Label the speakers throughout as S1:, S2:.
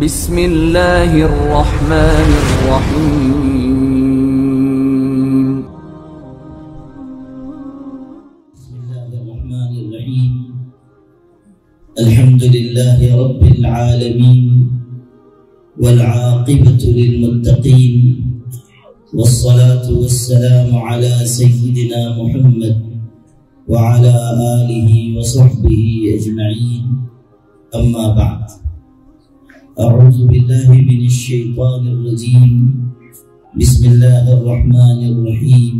S1: بسم اللہ الرحمن الرحیم
S2: بسم اللہ الرحمن الرحیم الحمد للہ رب العالمین والعاقبۃ للمتقین والصلاة والسلام على سیدنا محمد وعلى آلہ وصحبہ اجمعین اما بعد اعوذ باللہ من الشیطان الرجیم بسم اللہ الرحمن الرحیم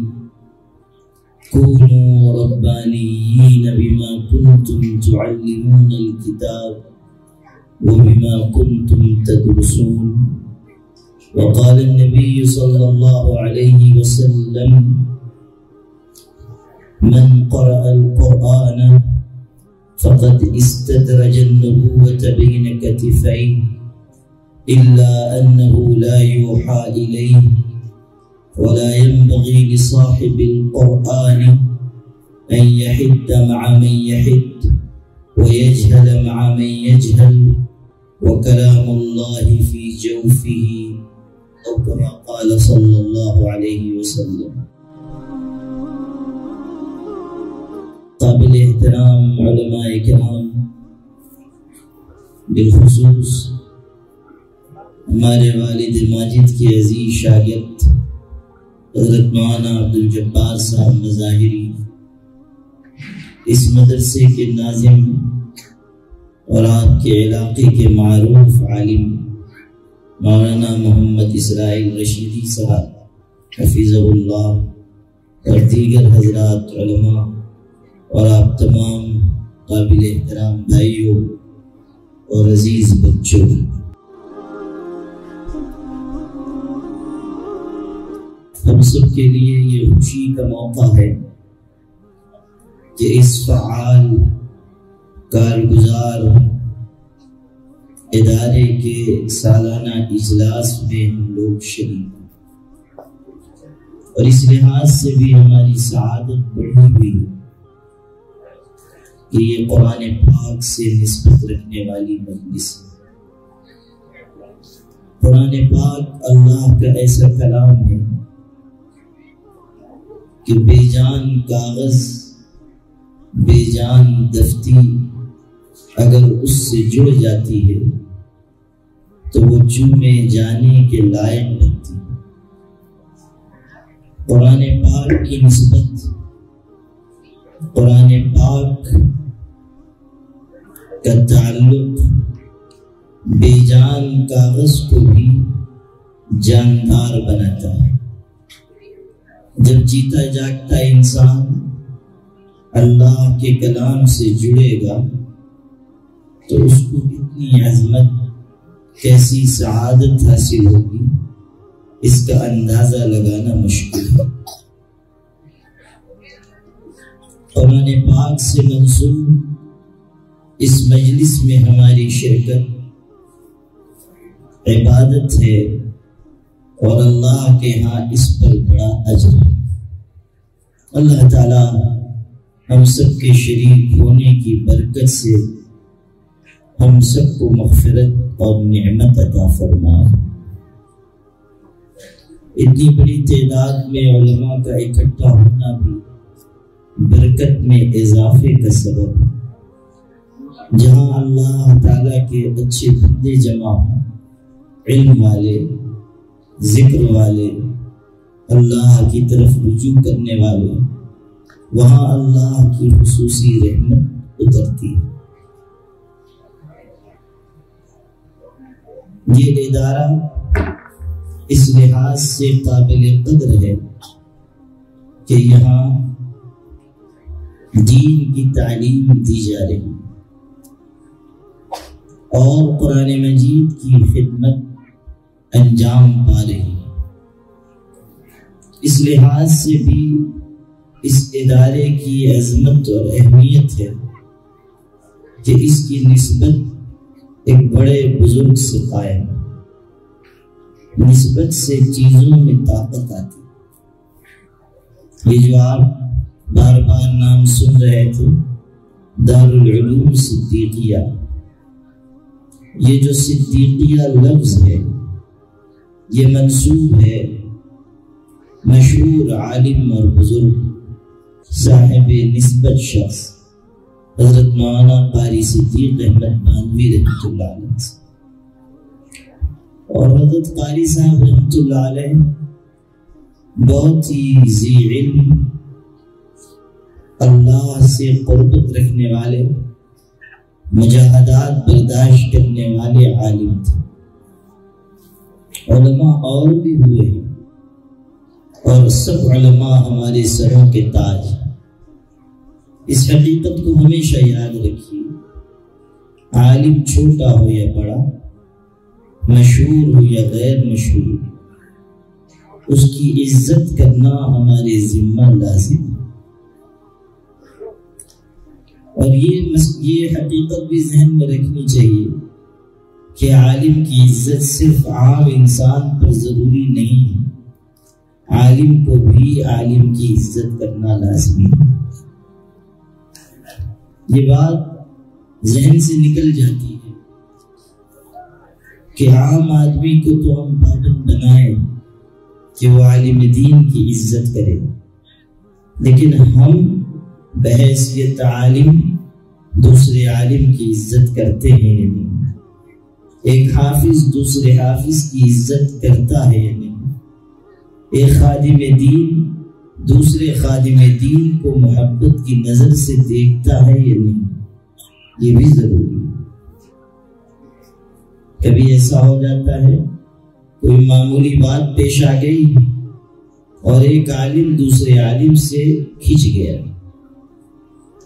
S2: كونوا ربانيين بما كنتم تعلمون الكتاب وبما كنتم تدرسون وقال النبي صلى الله عليه وسلم من قرأ القرآن فقد استدرج النبوة بين كتفيه إلا أنه لا يوحى إليه ولا ينبغي لصاحب القرآن أن يحد مع من يحد ويجهل مع من يجهل وكلام الله في جوفه أو كما قال صلى الله عليه وسلم. قابل احترام علماء کرام، بالخصوص ہمارے والد ماجد کی عزیز شاگرد حضرت مولانا عبدالجبار صاحب مظاہری، اس مدرسے کے ناظم اور آپ کے علاقے کے معروف عالم مولانا محمد اسرائیل رشیدی صاحب حفظہ اللہ، اور دیگر حضرات علماء اور آپ تمام قابل احترام بھائیوں اور عزیز بچوں، ہم سب کے لیے یہ خوشی کا موقع ہے کہ اس فعال کارگزار ادارے کے سالانہ اجلاس میں ہم لوگ شریک ہیں، اور اس لحاظ سے بھی ہماری سعادت بڑھی ہوئی ہے کہ یہ قرآن پاک سے نسبت رکھنے والی مجلس ہے۔ قرآن پاک اللہ کا ایسا کلام ہے کہ بے جان کاغذ، بے جان دفتی اگر اس سے جڑ جاتی ہے تو وہ چومے جانے کے لائق بنتی ہے۔ قرآن پاک کی نسبت، قرآن پاک کا تعلق بے جان کاغذ کو بھی جاندار بناتا ہے۔ جب جیتا جاگتا انسان اللہ کے کلام سے جڑے گا تو اس کو کتنی عظمت، کیسی سعادت حاصل ہوگی، اس کا اندازہ لگانا مشکل ہے۔ قرآن پاک سے منسوب اس مجلس میں ہماری شرکت عبادت ہے، اور اللہ کے ہاں اس پر بڑا اجر ہے۔ اللہ تعالی ہم سب کے شریک ہونے کی برکت سے ہم سب کو مغفرت اور نعمت عطا فرمائے۔ اتنی بڑی تعداد میں علماء کا اکٹھا ہونا بھی برکت میں اضافے کا سبب ہے۔ جہاں اللہ تعالیٰ کے اچھے بندے جمع ہوں، علم والے، ذکر والے، اللہ کی طرف رجوع کرنے والے، وہاں اللہ کی خصوصی رحمت اترتی ہے۔ یہ ادارہ اس لحاظ سے قابل قدر ہے کہ یہاں دین کی تعلیم دی جا رہی ہے اور قرآن مجید کی خدمت انجام پا رہی ہے۔ اس لحاظ سے بھی اس ادارے کی عظمت اور اہمیت ہے کہ اس کی نسبت ایک بڑے بزرگ سے قائم ہے۔ نسبت سے چیزوں میں طاقت آتی ہے۔ یہ جو آپ بار بار نام سن رہے تھے، دارالعلوم صدیقیہ، یہ جو صدیقیہ لفظ ہے یہ منسوب ہے مشہور عالم اور بزرگ صاحب نسبت شخص حضرت مولانا قاری صدیق احمد بانوی رحمۃ اللہ علیہ سے، اور حضرت قاری صاحب رحمۃ اللہ علیہ بہت ہی ذی علم، اللہ سے قربت رکھنے والے، مجاہدات برداشت کرنے والے عالم تھے۔ علماء اور بھی ہوئے ہیں، اور سب علماء ہمارے سروں کے تاج۔ اس حقیقت کو ہمیشہ یاد رکھیے، عالم چھوٹا ہو یا بڑا، مشہور ہو یا غیر مشہور، اس کی عزت کرنا ہمارے ذمہ لازم ہے۔ اور یہ حقیقت بھی ذہن میں رکھنی چاہیے کہ عالم کی عزت صرف عام انسان پر ضروری نہیں ہے، عالم کو بھی عالم کی عزت کرنا لازمی ہے۔ یہ بات ذہن سے نکل جاتی ہے کہ عام آدمی کو تو ہم پابند بنائیں کہ وہ عالم دین کی عزت کرے، لیکن ہم بحیثیت عالم دوسرے عالم کی عزت کرتے ہیں یا نہیں؟ ایک حافظ دوسرے حافظ کی عزت کرتا ہے یا نہیں؟ ایک خادم دین دوسرے خادم دین کو محبت کی نظر سے دیکھتا ہے یا نہیں؟ یہ بھی ضروری ہے۔ کبھی ایسا ہو جاتا ہے کوئی معمولی بات پیش آ گئی اور ایک عالم دوسرے عالم سے کھنچ گیا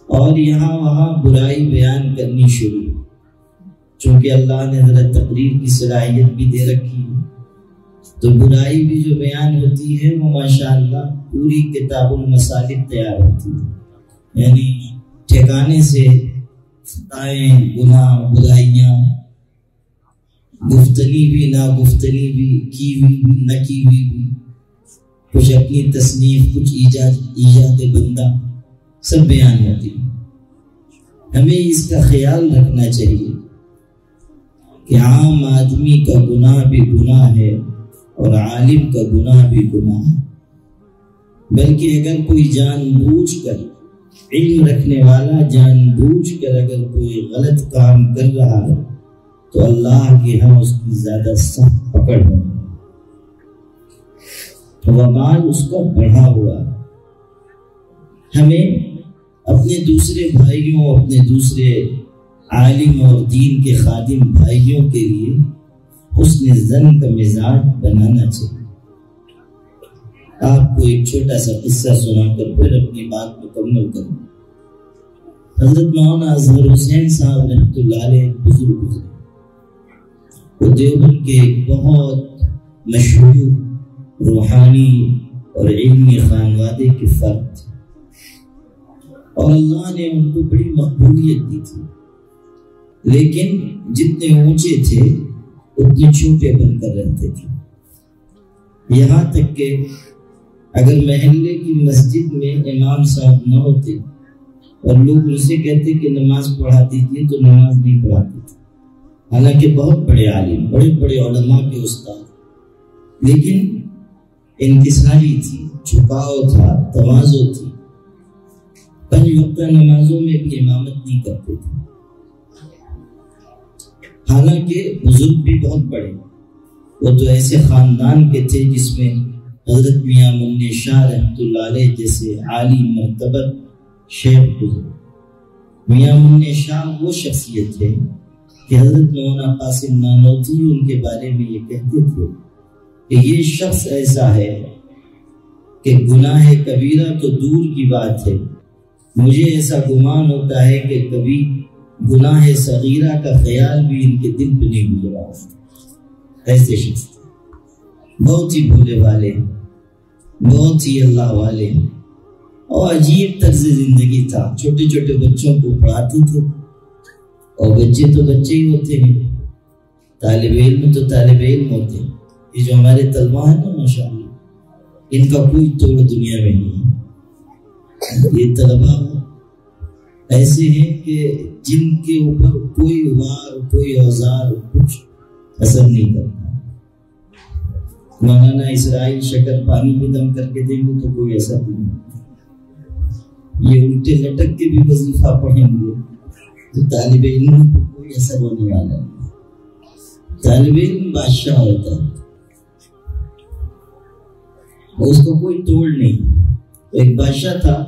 S2: اور یہاں وہاں برائی بیان کرنی شروع، چونکہ اللہ نے ذرا تقریر کی صلاحیت بھی دے رکھی ہے، تو برائی بھی جو بیان ہوتی ہے وہ ماشاءاللہ پوری کتاب المصالح تیار ہوتی ہے، یعنی ٹھکانے سے خطائیں، گناہ، برائیاں، گفتنی بھی نہ گفتنی بھی، کی ہوئی بھی نہ کی ہوئی بھی، کچھ اپنی تصنیف، کچھ ایجاد بندہ، سب بیان ہوتی ہے۔ ہمیں اس کا خیال رکھنا چاہیے کہ عام آدمی کا گناہ بھی گناہ ہے اور عالم کا گناہ بھی گناہ ہے، بلکہ اگر کوئی جان بوجھ کر، علم رکھنے والا جان بوجھ کر اگر کوئی غلط کام کر رہا ہے تو اللہ کے ہاں اس کی زیادہ سخت پکڑ ہے، وبال اس کا بڑھا ہوا ہے۔ ہمیں اپنے دوسرے بھائیوں، اپنے دوسرے عالم اور دین کے خادم بھائیوں کے لیے حسن ظن کا مزاج بنانا چاہیے۔ آپ کو ایک چھوٹا سا قصہ سنا کر پھر اپنی بات مکمل کروں۔ حضرت مولانا اظہر حسین صاحب رحمۃ اللہ علیہ بزرگ گزرے، وہ دیوبند کے ایک بہت مشہور روحانی اور علمی خانوادے کے فرد تھے، اور اللہ نے ان کو بڑی مقبولیت دی تھی، لیکن جتنے اونچے تھے اتنے چھوٹے بن کر رہتے تھے، یہاں تک کہ اگر محلے کی مسجد میں امام صاحب نہ ہوتے اور لوگ ان سے کہتے کہ نماز پڑھا دیجیے تو نماز نہیں پڑھاتے تھے، حالانکہ بہت بڑے عالم، بڑے بڑے علماء کے استاد، لیکن انکساری تھی، جھکاؤ تھا، تواضع تھی، 5 وقتہ نمازوں میں بھی امامت نہیں کرتے تھے، حالانکہ بزرگ بھی بہت بڑے، وہ تو ایسے خاندان کے تھے جس میں حضرت میاں منی شاہ رحمۃ اللہ علیہ جیسے عالی مرتبت شیخ گزرے۔ میاں منی شاہ وہ شخصیت ہے کہ حضرت مولانا قاسم نانوتوی ان کے بارے میں یہ کہتے تھے کہ یہ شخص ایسا ہے کہ گناہ کبیرہ تو دور کی بات ہے، مجھے ایسا گمان ہوتا ہے کہ کبھی گناہ صغیرہ کا خیال بھی ان کے دل پہ نہیں گزرا۔ ایسے شخص بہت ہی بھولے والے، بہت ہی اللہ والے، اور عجیب طرز زندگی تھا۔ چھوٹے چھوٹے بچوں کو پڑھاتے تھے، اور بچے تو بچے ہی ہوتے ہیں، طالب علم تو طالب علم ہوتے ہیں۔ یہ جو ہمارے طلباء ہیں نا ماشاءاللہ، ان کا کوئی توڑ دنیا میں نہیں ہے۔ یہ طلباء ایسے ہیں کہ جن کے اوپر کوئی وار، کوئی اوزار کچھ اثر نہیں کرتا. مولانا اسرائیل شکر پانی پہ دم کر کے دیں گے تو کوئی اثر نہیں. یہ الٹے لٹک کے بھی وظیفہ پڑھیں گے تو طالب علم کو کوئی اثر ہونے والا نہیں. طالب علم بادشاہ ہوتا ہے، اس کو کوئی توڑ نہیں. ایک بادشاہ تھا،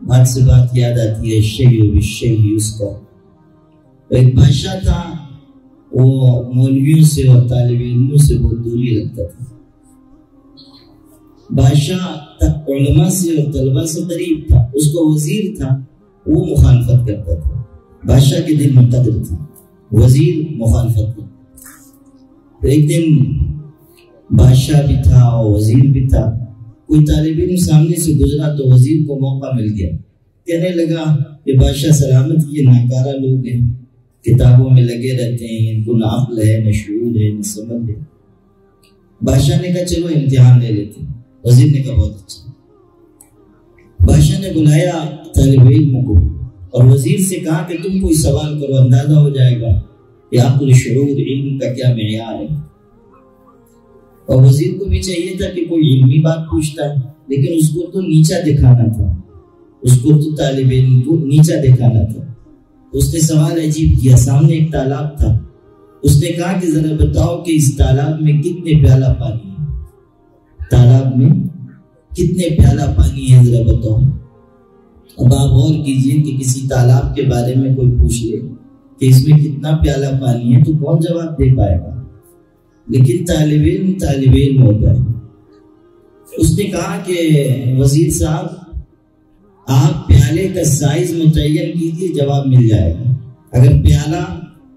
S2: بات سے بات یاد آتی ہے، شیء بالشیء اس کا. ایک بادشاہ تھا، وہ مولویوں سے اور طالب علموں سے بہت دوری رکھتا تھا. بادشاہ علماء سے اور طلباء سے قریب تھا. اس کو وزیر تھا، وہ مخالفت کرتا تھا. بادشاہ کے دل میں قدر تھا، وزیر مخالفت کرتا. ایک دن بادشاہ بھی تھا اور وزیر بھی تھا. کوئی طالب علم سامنے سے گزرا تو وزیر کو موقع مل گیا. کہنے لگا کہ بادشاہ سلامت، یہ ناکارہ لوگ ہیں، کتابوں میں لگے رہتے ہیں، ان کو نہ عقل ہے، نہ شعور ہے، نہ سمجھ ہے. بادشاہ نے کہا چلو امتحان لے لیتے ہیں. وزیر نے کہا بہت اچھا. بادشاہ نے بلایا طالب علم کو اور وزیر سے کہا کہ تم کوئی سوال کرو، اندازہ ہو جائے گا کہ عقل شعور علم کا کیا معیار ہے. اور وزیر کو بھی چاہیے تھا کہ کوئی علمی بات پوچھتا ہے، لیکن اس کو تو نیچا دکھانا تھا، اس کو تو طالب علم کو نیچا دکھانا تھا. اس نے سوال عجیب کیا. سامنے ایک تالاب تھا. اس نے کہا کہ ذرا بتاؤ کہ اس تالاب میں کتنے پیالہ پانی ہے. تالاب میں کتنے پیالہ پانی ہے ذرا بتاؤ. اب آپ غور کیجئے کہ کسی تالاب کے بارے میں کوئی پوچھ لے کہ اس میں کتنا پیالہ پانی ہے تو کون جواب دے پائے گا. لیکن طالب علم ہوتا ہے. اس نے کہا کہ وزیر صاحب آپ پیالے کا سائز متعین کیجیے، جواب مل جائے گا. اگر پیالہ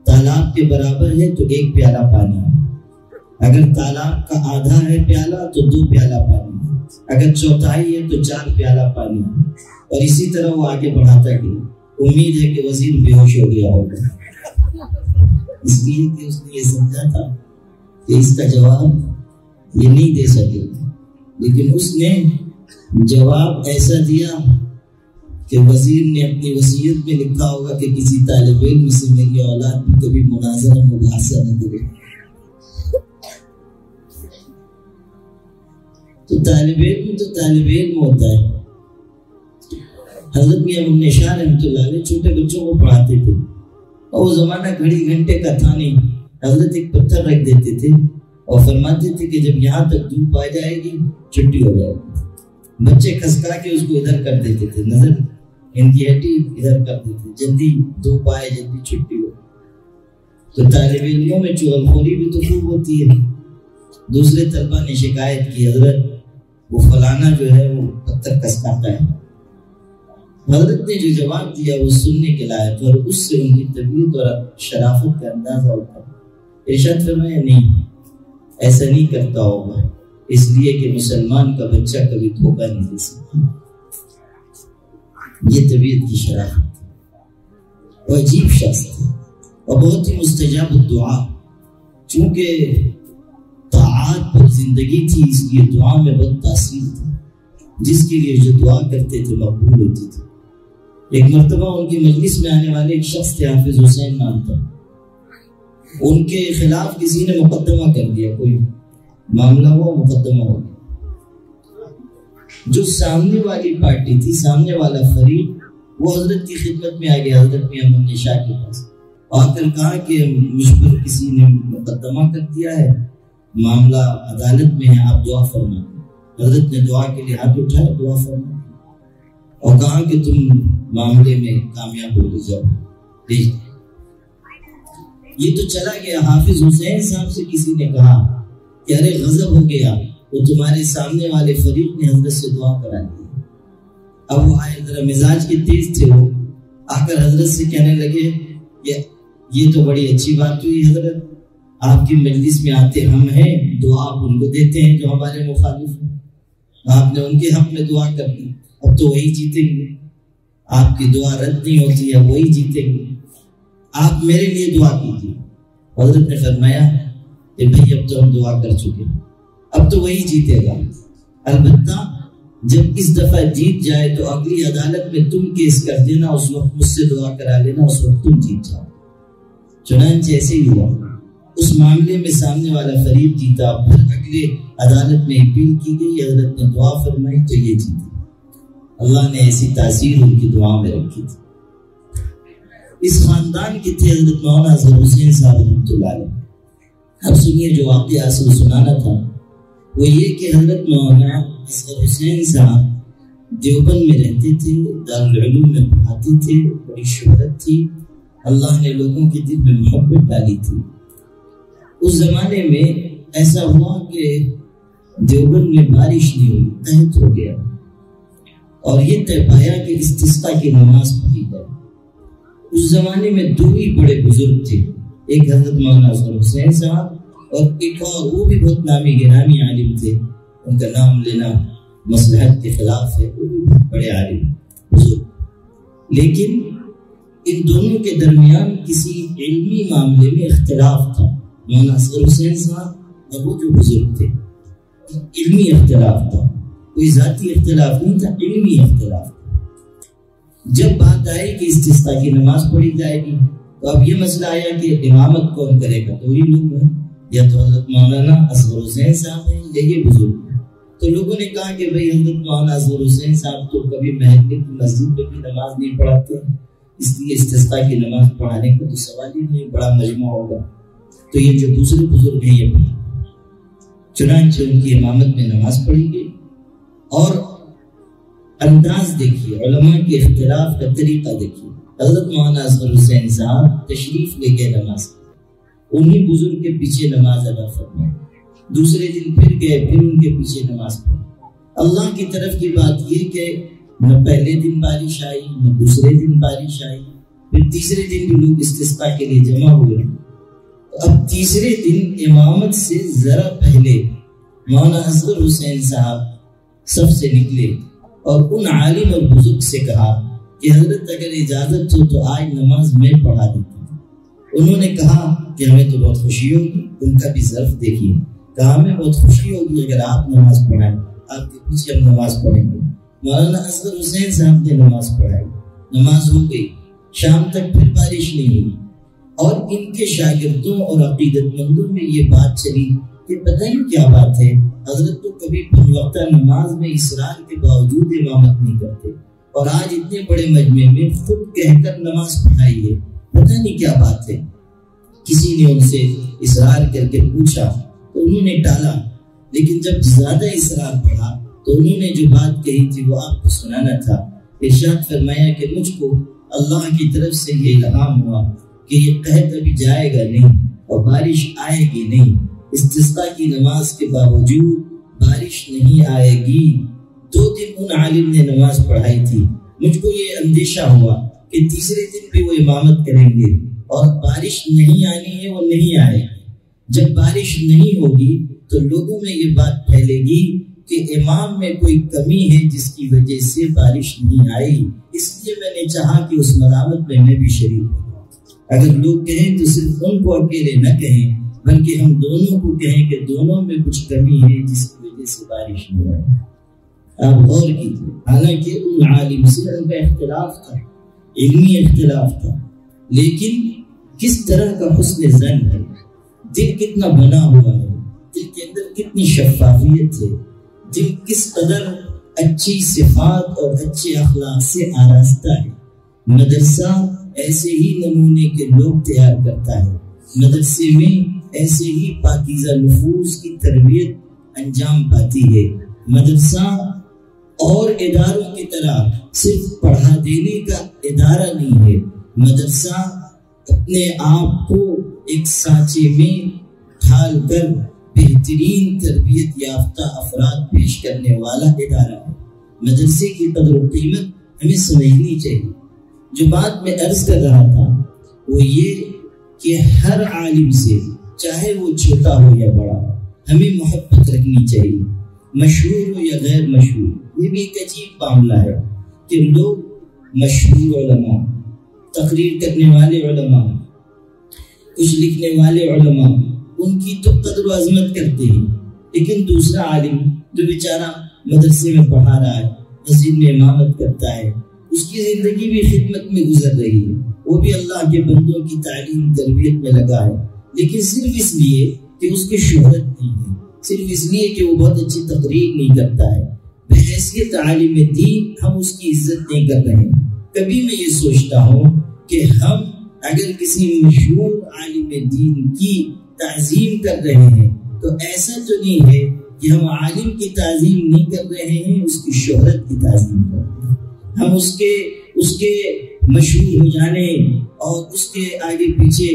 S2: تالاب کے برابر ہے تو 1 پیالہ پانی ہے. اگر تالاب کا آدھا ہے پیالہ تو 2 پیالہ پانی ہے. اگر چوتھائی ہے تو 4 پیالہ پانی ہے. اور اسی طرح وہ آگے بڑھاتا گیا. امید ہے کہ وزیر بے ہوش ہو گیا ہوگا، اس لیے کہ اس نے یہ سمجھا تھا کہ اس کا جواب یہ نہیں دے سکے. لیکن اس نے جواب ایسا دیا کہ وزیر نے اپنی وصیت میں لکھا ہوگا کہ کسی طالب علم سے میری اولاد بھی کبھی مناظرہ مباحثہ نہ کرے. تو طالب علم ہوتا ہے. حضرت میاں ابن شاہ رحمۃ اللہ علیہ چھوٹے بچوں کو پڑھاتے تھے اور وہ زمانہ گھڑی گھنٹے کا تھا نہیں. حضرت ایک پتھر رکھ دیتے تھے اور فرماتے تھے کہ جب یہاں تک دھوپ آ جائے گی چھٹی ہو جائے گی. بچے کھسکا کے اس کو ادھر کر دیتے تھے، نظر ان کی ہٹی ادھر کر دیتے، جلدی دھوپ آئے جلدی چھٹی ہو. تو طالب علموں میں چغلخوری بھی تو خوب ہوتی ہے. دوسرے طلبہ نے شکایت کی حضرت وہ فلانا جو ہے وہ پتھر کسکاتا ہے. حضرت نے جو جواب دیا وہ سننے کے لائق اور اس سے ان کی طبیعت اور شرافت کا اندازہ ہوتا ہے. ارشاد فرمایا نہیں، ایسا نہیں کرتا ہوگا، اس لیے کہ مسلمان کا بچہ کبھی دھوکہ نہیں دے سکتا. یہ طبیعت کی شرافت. وہ عجیب شخص تھا اور بہت ہی مستجاب الدعا. چونکہ طاعات پر زندگی تھی اس لیے دعا میں بہت تاثیر تھی. جس کے لیے جو دعا کرتے تھے مقبول ہوتی تھی. ایک مرتبہ ان کی مجلس میں آنے والے ایک شخص تھے، حافظ حسین نام تھا. ان کے خلاف کسی نے مقدمہ کر دیا، کوئی معاملہ ہوا، مقدمہ ہو گیا. جو سامنے والی پارٹی تھی، سامنے والا فریق، وہ حضرت کی خدمت میں آ گیا، حضرت میاں ابن شاہ کے پاس آ کر کہا کہ مجھ پر کسی نے مقدمہ کر دیا ہے، معاملہ عدالت میں ہے، آپ دعا فرمائیں. حضرت نے دعا کے لیے ہاتھ اٹھایا، دعا فرمائیں اور کہا کہ تم معاملے میں کامیاب ہو جاؤ. یہ تو چلا گیا. حافظ حسین صاحب سے کسی نے کہا کہ ارے غضب ہو گیا، وہ تمہارے سامنے والے فریق نے حضرت سے دعا کرا دی. اب وہ آئے، ذرا مزاج کے تیز تھے، وہ آ کر حضرت سے کہنے لگے یہ تو بڑی اچھی بات ہوئی حضرت، آپ کی مجلس میں آتے ہم ہیں، دعا آپ ان کو دیتے ہیں جو ہمارے مخالف ہیں. آپ نے ان کے حق میں دعا کر دی، اب تو وہی جیتیں گے. آپ کی دعا رد نہیں ہوتی ہے، وہی جیتیں گے. آپ میرے لیے دعا کیجیے. حضرت نے فرمایا کہ بھائی اب تو ہم دعا کر چکے، اب تو وہی جیتے گا. البتہ جب اس دفعہ جیت جائے تو اگلی عدالت میں تم کیس کر دینا، اس وقت مجھ سے دعا کرا لینا، اس وقت تم جیت جاؤ. چنانچہ ایسے ہی ہوا، اس معاملے میں سامنے والا فریق جیتا، پھر اگلے عدالت میں اپیل کی گئی، حضرت نے دعا فرمائی تو یہ جیتے۔ اللہ نے ایسی تاثیر ان کی دعا میں رکھی تھی۔ اس خاندان کے تھے حضرت مولانا اصغر حسین صاحب رحمۃ اللہ علیہ۔ اب سنیے جو واقعہ اصل سنانا تھا وہ یہ کہ حضرت مولانا اصغر حسین صاحب دیوبند میں رہتے تھے، دارالعلوم میں پڑھاتے تھے، بڑی شہرت تھی، اللہ نے لوگوں کے دل میں محبت ڈالی تھی۔ اس زمانے میں ایسا ہوا کہ دیوبند میں بارش نہیں ہوئی، قحط ہو گیا، اور یہ طے پایا کہ استسقاء کی نماز پڑھی جائے۔ اس زمانے میں دو ہی بڑے بزرگ تھے، ایک حضرت مولانا اصغر حسین صاحب اور ایک اور وہ بھی بہت نامی گرامی عالم تھے، ان کا نام لینا مصلحت کے خلاف ہے، وہ بھی بہت بڑے عالم بزرگ، لیکن ان دونوں کے درمیان کسی علمی معاملے میں اختلاف تھا۔ مولانا اصغر حسین صاحب اور وہ جو بزرگ تھے، علمی اختلاف تھا، کوئی ذاتی اختلاف نہیں تھا، علمی اختلاف تھا۔ جب بات آئی کہ استسقاء کی نماز پڑھی جائے گی تو اب یہ مسئلہ آیا کہ امامت کون کرے گا، تو وہی لوگ ہیں، یا تو حضرت مولانا اصغر حسین صاحب ہیں یا یہ بزرگ ہیں۔ تو لوگوں نے کہا کہ بھئی حضرت مولانا اصغر حسین صاحب تو کبھی محلے کی مسجد میں بھی نماز نہیں پڑھاتے، اس لیے استسقاء کی نماز پڑھانے کا تو سوال ہی نہیں، بڑا مجمع ہوگا، تو یہ جو دوسرے بزرگ ہیں یہ پڑھا۔ چنانچہ ان کی امامت میں نماز پڑھی گئی، اور انداز دیکھیے، علماء کے اختلاف کا طریقہ دیکھیے۔ حضرت مولانا اصغر حسین صاحب تشریف لے کے نماز انہی بزرگ کے پیچھے نماز ادا فرمائی، دوسرے دن پھر گئے، پھر ان کے پیچھے نماز پڑھی۔ اللہ کی طرف کی بات یہ کہ نہ پہلے دن بارش آئی، نہ دوسرے دن بارش آئی، پھر تیسرے دن بھی لوگ استسقاء کے لیے جمع ہوئے۔ اب تیسرے دن امامت سے ذرا پہلے مولانا اصغر حسین صاحب سب سے نکلے اور ان عالم اور بزرگ سے کہا کہ حضرت اگر اجازت ہو تو آج نماز میں پڑھا دیتا ہوں۔ انہوں نے کہا کہ ہمیں تو بہت خوشی ہوگی، ان کا بھی ظرف دیکھیے، کہا ہمیں بہت خوشی ہوگی اگر آپ نماز پڑھائیں، آپ کے پیچھے ہم نماز پڑھیں گے۔ مولانا اصغر حسین صاحب نے نماز پڑھائی، نماز ہو گئی، شام تک پھر بارش نہیں ہوئی، اور ان کے شاگردوں اور عقیدت مندوں میں یہ بات چلی کہ پتہ ہی کیا بات ہے، حضرت تو کبھی وقتہ نماز میں اصرار کے باوجود امامت نہیں کرتے، اور آج اتنے بڑے مجمع میں خود کہہ کر نماز پڑھائی ہے، پتہ نہیں کیا بات ہے۔ کسی نے ان سے اصرار کر کے پوچھا تو انہوں نے ٹالا، لیکن جب زیادہ اصرار پڑھا تو انہوں نے جو بات کہی تھی وہ آپ کو سنانا تھا۔ ارشاد فرمایا کہ مجھ کو اللہ کی طرف سے یہ الہام ہوا کہ یہ قحط ابھی جائے گا نہیں اور بارش آئے گی نہیں، استسقاء کی نماز کے باوجود بارش نہیں آئے گی۔ 2 دن ان عالم نے نماز پڑھائی تھی، مجھ کو یہ اندیشہ ہوا کہ تیسرے دن بھی وہ امامت کریں گے اور بارش نہیں آنی ہے، وہ نہیں آئے گی۔ جب بارش نہیں ہوگی تو لوگوں میں یہ بات پھیلے گی کہ امام میں کوئی کمی ہے جس کی وجہ سے بارش نہیں آئی، اس لیے میں نے چاہا کہ اس ملامت میں بھی شریک ہوں۔ اگر لوگ کہیں تو صرف ان کو اکیلے نہ کہیں بلکہ ہم دونوں کو کہیں کہ دونوں میں کچھ کمی ہے جس کی وجہ سے بارش نہیں آئی۔ آپ غور کیجیے، حالانکہ ان عالم سے ان کا اختلاف تھا، علمی اختلاف تھا، لیکن کس طرح کا حسن ظن ہے، دل کتنا بنا ہوا ہے، دل کے اندر کتنی شفافیت ہے، دل کس قدر اچھی صفات اور اچھے اخلاق سے آراستہ ہے۔ مدرسہ ایسے ہی نمونے کے لوگ تیار کرتا ہے، مدرسے میں ایسے ہی پاکیزہ نفوس کی تربیت انجام پاتی ہے۔ مدرسہ اور اداروں کی طرح صرف پڑھا دینے کا ادارہ نہیں ہے، مدرسہ اپنے آپ کو ایک سانچے میں ڈھال کر بہترین تربیت یافتہ افراد پیش کرنے والا ادارہ ہے۔ مدرسے کی قدر و قیمت ہمیں سمجھنی چاہیے۔ جو بات میں عرض کر رہا تھا وہ یہ کہ ہر عالم سے، چاہے وہ چھوٹا ہو یا بڑا، ہمیں محبت رکھنی چاہیے، مشہور ہو یا غیر مشہور۔ یہ بھی ایک عجیب معاملہ ہے کہ لوگ مشہور علماء، تقریر کرنے والے علماء، کچھ لکھنے والے علماء، ان کی تو قدر و عظمت کرتے ہیں، لیکن دوسرا عالم جو بیچارہ مدرسے میں پڑھا رہا ہے، مسجد میں امامت کرتا ہے، اس کی زندگی بھی خدمت میں گزر رہی ہے، وہ بھی اللہ کے بندوں کی تعلیم تربیت میں لگا ہے، لیکن صرف اس لیے کہ اس کی شہرت نہیں ہے، صرف اس لیے کہ وہ بہت اچھی تقریر نہیں کرتا ہے، بحیثیت عالم دین ہم اس کی عزت نہیں کر رہے ہیں۔ کبھی میں یہ سوچتا ہوں کہ ہم اگر کسی مشہور عالم دین کی تعظیم کر رہے ہیں تو ایسا تو نہیں ہے کہ ہم عالم کی تعظیم نہیں کر رہے ہیں، اس کی شہرت کی تعظیم کر رہے ہیں۔ ہم اس کے مشہور ہو جانے اور اس کے آگے پیچھے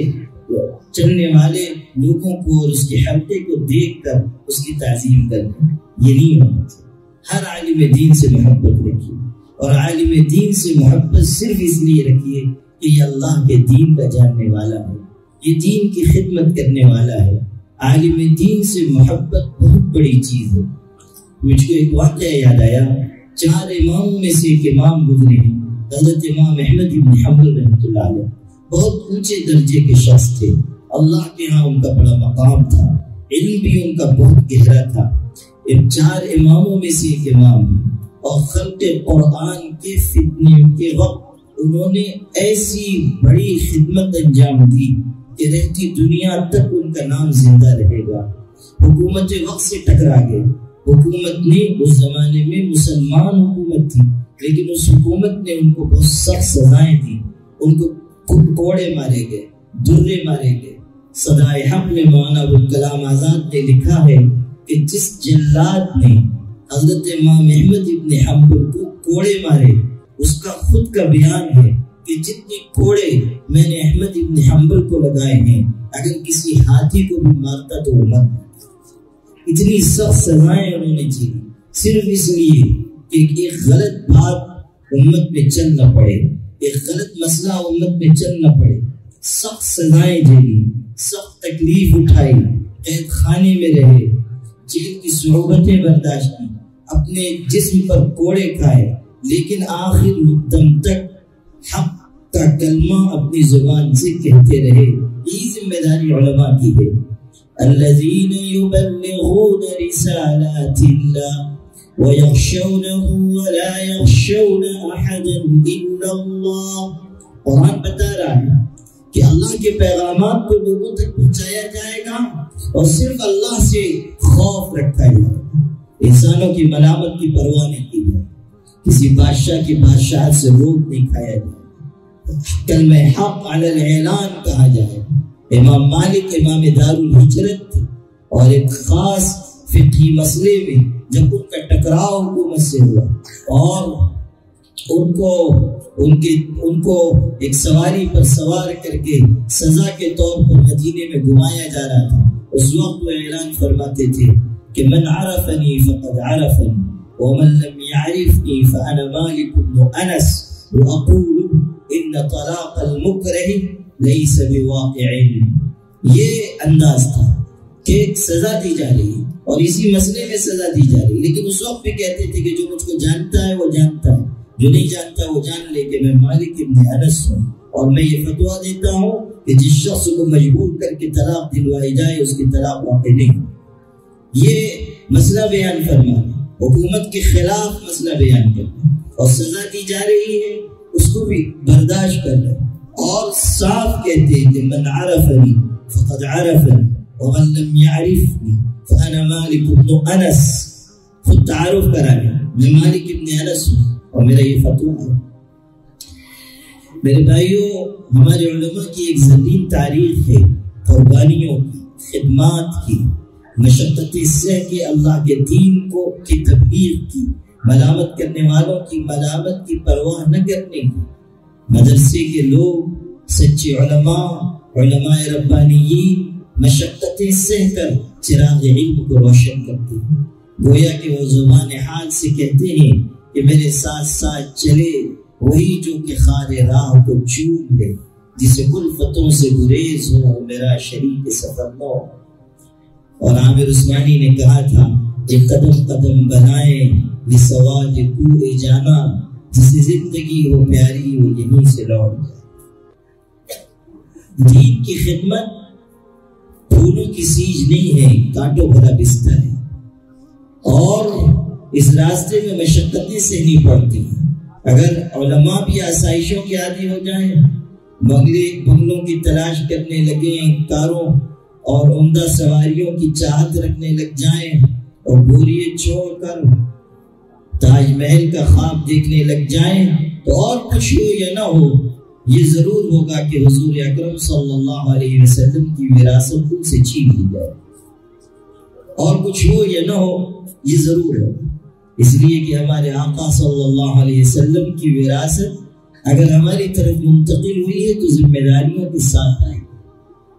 S2: چلنے والے لوگوں کو اور اس کے حلقے کو دیکھ کر اس کی تعظیم کر رہے ہیں، یہ نہیں ہونا چاہیے۔ ہر عالم دین سے محبت رکھیے، اور عالم دین سے محبت صرف اس لیے رکھیے کہ یہ اللہ کے دین کا جاننے والا ہے، یہ دین کی خدمت کرنے والا ہے۔ عالم دین سے محبت بہت بڑی چیز ہے۔ مجھ کو ایک واقعہ یاد آیا، 4 اماموں میں سے ایک امام گزرے ہیں، حضرت امام احمد بن حنبل رحمۃ اللہ علیہ، بہت اونچے درجے کے شخص تھے، اللہ کے ہاں ان کا بڑا مقام تھا، علم بھی ان کا بہت گہرا تھا۔ 4 اماموں میں سے ایک امام ہیں، اور خلق قرآن کے فتنے کے وقت انہوں نے ایسی بڑی خدمت انجام دی کہ رہتی دنیا تک ان کا نام زندہ رہے گا۔ حکومت وقت سے ٹکرا گئے، حکومت نے اس زمانے میں مسلمان حکومت تھی، لیکن اس حکومت نے ان کو بہت سخت سزائیں دی، ان کو کوڑے مارے گئے، درے مارے گئے۔ صدائے حق میں مولانا ابوالکلام آزاد نے لکھا ہے کہ جس جلاد نے حضرت امام احمد ابن حنبل کو کوڑے مارے، اس کا خود کا بیان ہے کہ جتنے کوڑے میں نے احمد ابن حنبل کو لگائے ہیں، اگر کسی ہاتھی کو بھی مارتا تو وہ مر جاتا۔ اتنی سخت سزائیں انہوں نے جی، صرف اس لیے کہ ایک غلط بات امت میں چل نہ پڑے، ایک غلط مسئلہ امت میں چل نہ پڑے۔ سخت سزائیں جھیلی، سخت تکلیف اٹھائی، قید خانے میں رہے، جیل کی صعوبتیں برداشت کی، اپنے جسم پر کوڑے کھائے، لیکن آخر دم تک حق کا کلمہ اپنی زبان سے کہتے رہے۔ یہی ذمہ داری علماء کی ہے۔ الذین یبلغون رسالات اللہ وَيَخْشَوْنَهُ وَلَا يَخْشَوْنَ أَحَدًا إِلَّا اللَّهِ۔ قرآن بتا رہا ہے کہ اللہ کے پیغامات کو لوگوں تک پہنچایا جائے گا اور صرف اللہ سے خوف رکھا جائے گا، انسانوں کی ملامت کی پرواہ نہیں کی جائے، کسی بادشاہ کی بادشاہت سے روک نہیں کھایا جائے، کلمہ حق علی الاعلان کہا جائے۔ امام مالک امام دار الہجرت تھے، اور ایک خاص فقہی مسئلے میں جب ان کا ٹکراؤ حکومت سے ہوا اور ان کو ایک سواری پر سوار کر کے سزا کے طور پر مدینے میں گھمایا جا رہا تھا، اس وقت وہ اعلان فرماتے تھے کہ من عرفنی فقد عرفنی ومن لم يعرفني فأنا مالك بن أنس وأقول إن طلاق المكره ليس بواقع۔ یہ انداز تھا کہ ایک سزا دی جا رہی ہے اور اسی مسئلے میں سزا دی جا رہی ہے، لیکن اس وقت بھی کہتے تھے کہ جو مجھ کو جانتا ہے وہ جانتا ہے، جو نہیں جانتا وہ جان لے کہ میں مالک ابن انس ہوں، اور میں یہ فتویٰ دیتا ہوں کہ جس شخص کو مجبور کر کے طلاق دلوائی جائے اس کی طلاق واقع نہیں۔ یہ مسئلہ بیان فرمانا، حکومت کے خلاف مسئلہ بیان کرنا، اور سزا دی جا رہی ہے اس کو بھی برداشت کرنا، اور صاف کہتے ہیں کہ من عرفنی فقد عرفنی ومن لم يعرفنی فانا مالک ابن انس، خود تعارف کرانے میں مالک ابن انس ہوں اور میرا یہ فتویٰ ہے۔ میرے بھائیوں، ہمارے علماء کی ایک زمین تاریخ ہے، قربانیوں کی، خدمات کی، مشقت سہ کے اللہ کے دین کو کی تبلیغ کی، ملامت کرنے والوں کی ملامت کی پرواہ نہ کرنے کی۔ مدرسے کے لوگ، سچے علماء ربانیین مشقتیں سہ کر چراغ علم کو روشن کرتے ہیں، گویا کہ وہ زبان حال سے کہتے ہیں کہ میرے ساتھ ساتھ چلے وہی جو کہ خار راہ کو چوم لے، جسے الفتوں سے گریز ہو میرا شریک سفر نہ ہو۔ اور عامر عثمانی نے کہا تھا ایک قدم قدم بنائے لسواد کوئے جانا، جسے زندگی ہو پیاری وہ یہیں سے لوٹ جائے۔ دین کی خدمت پھولوں کی سیج نہیں ہے، کانٹوں بھرا بستر ہے، اور اس راستے میں مشقتیں سہنی پڑتی ہیں۔ اگر علماء بھی آسائشوں کے عادی ہو جائیں بنگلوں کی تلاش کرنے لگے، کاروں اور عمدہ سواریوں کی چاہت رکھنے لگ جائیں اور بوریے چھوڑ کر تاج محل کا خواب دیکھنے لگ جائیں، تو اور کچھ ہو یا نہ ہو یہ ضرور ہوگا کہ حضور اکرم صلی اللہ علیہ وسلم کی وراثت ان سے چھین لی جائے، اور کچھ ہو یا نہ ہو یہ ضرور ہے، اس لیے کہ ہمارے آقا صلی اللہ علیہ وسلم کی وراثت اگر ہماری طرف منتقل ہوئی ہے تو ذمہ داریوں کے ساتھ آئی،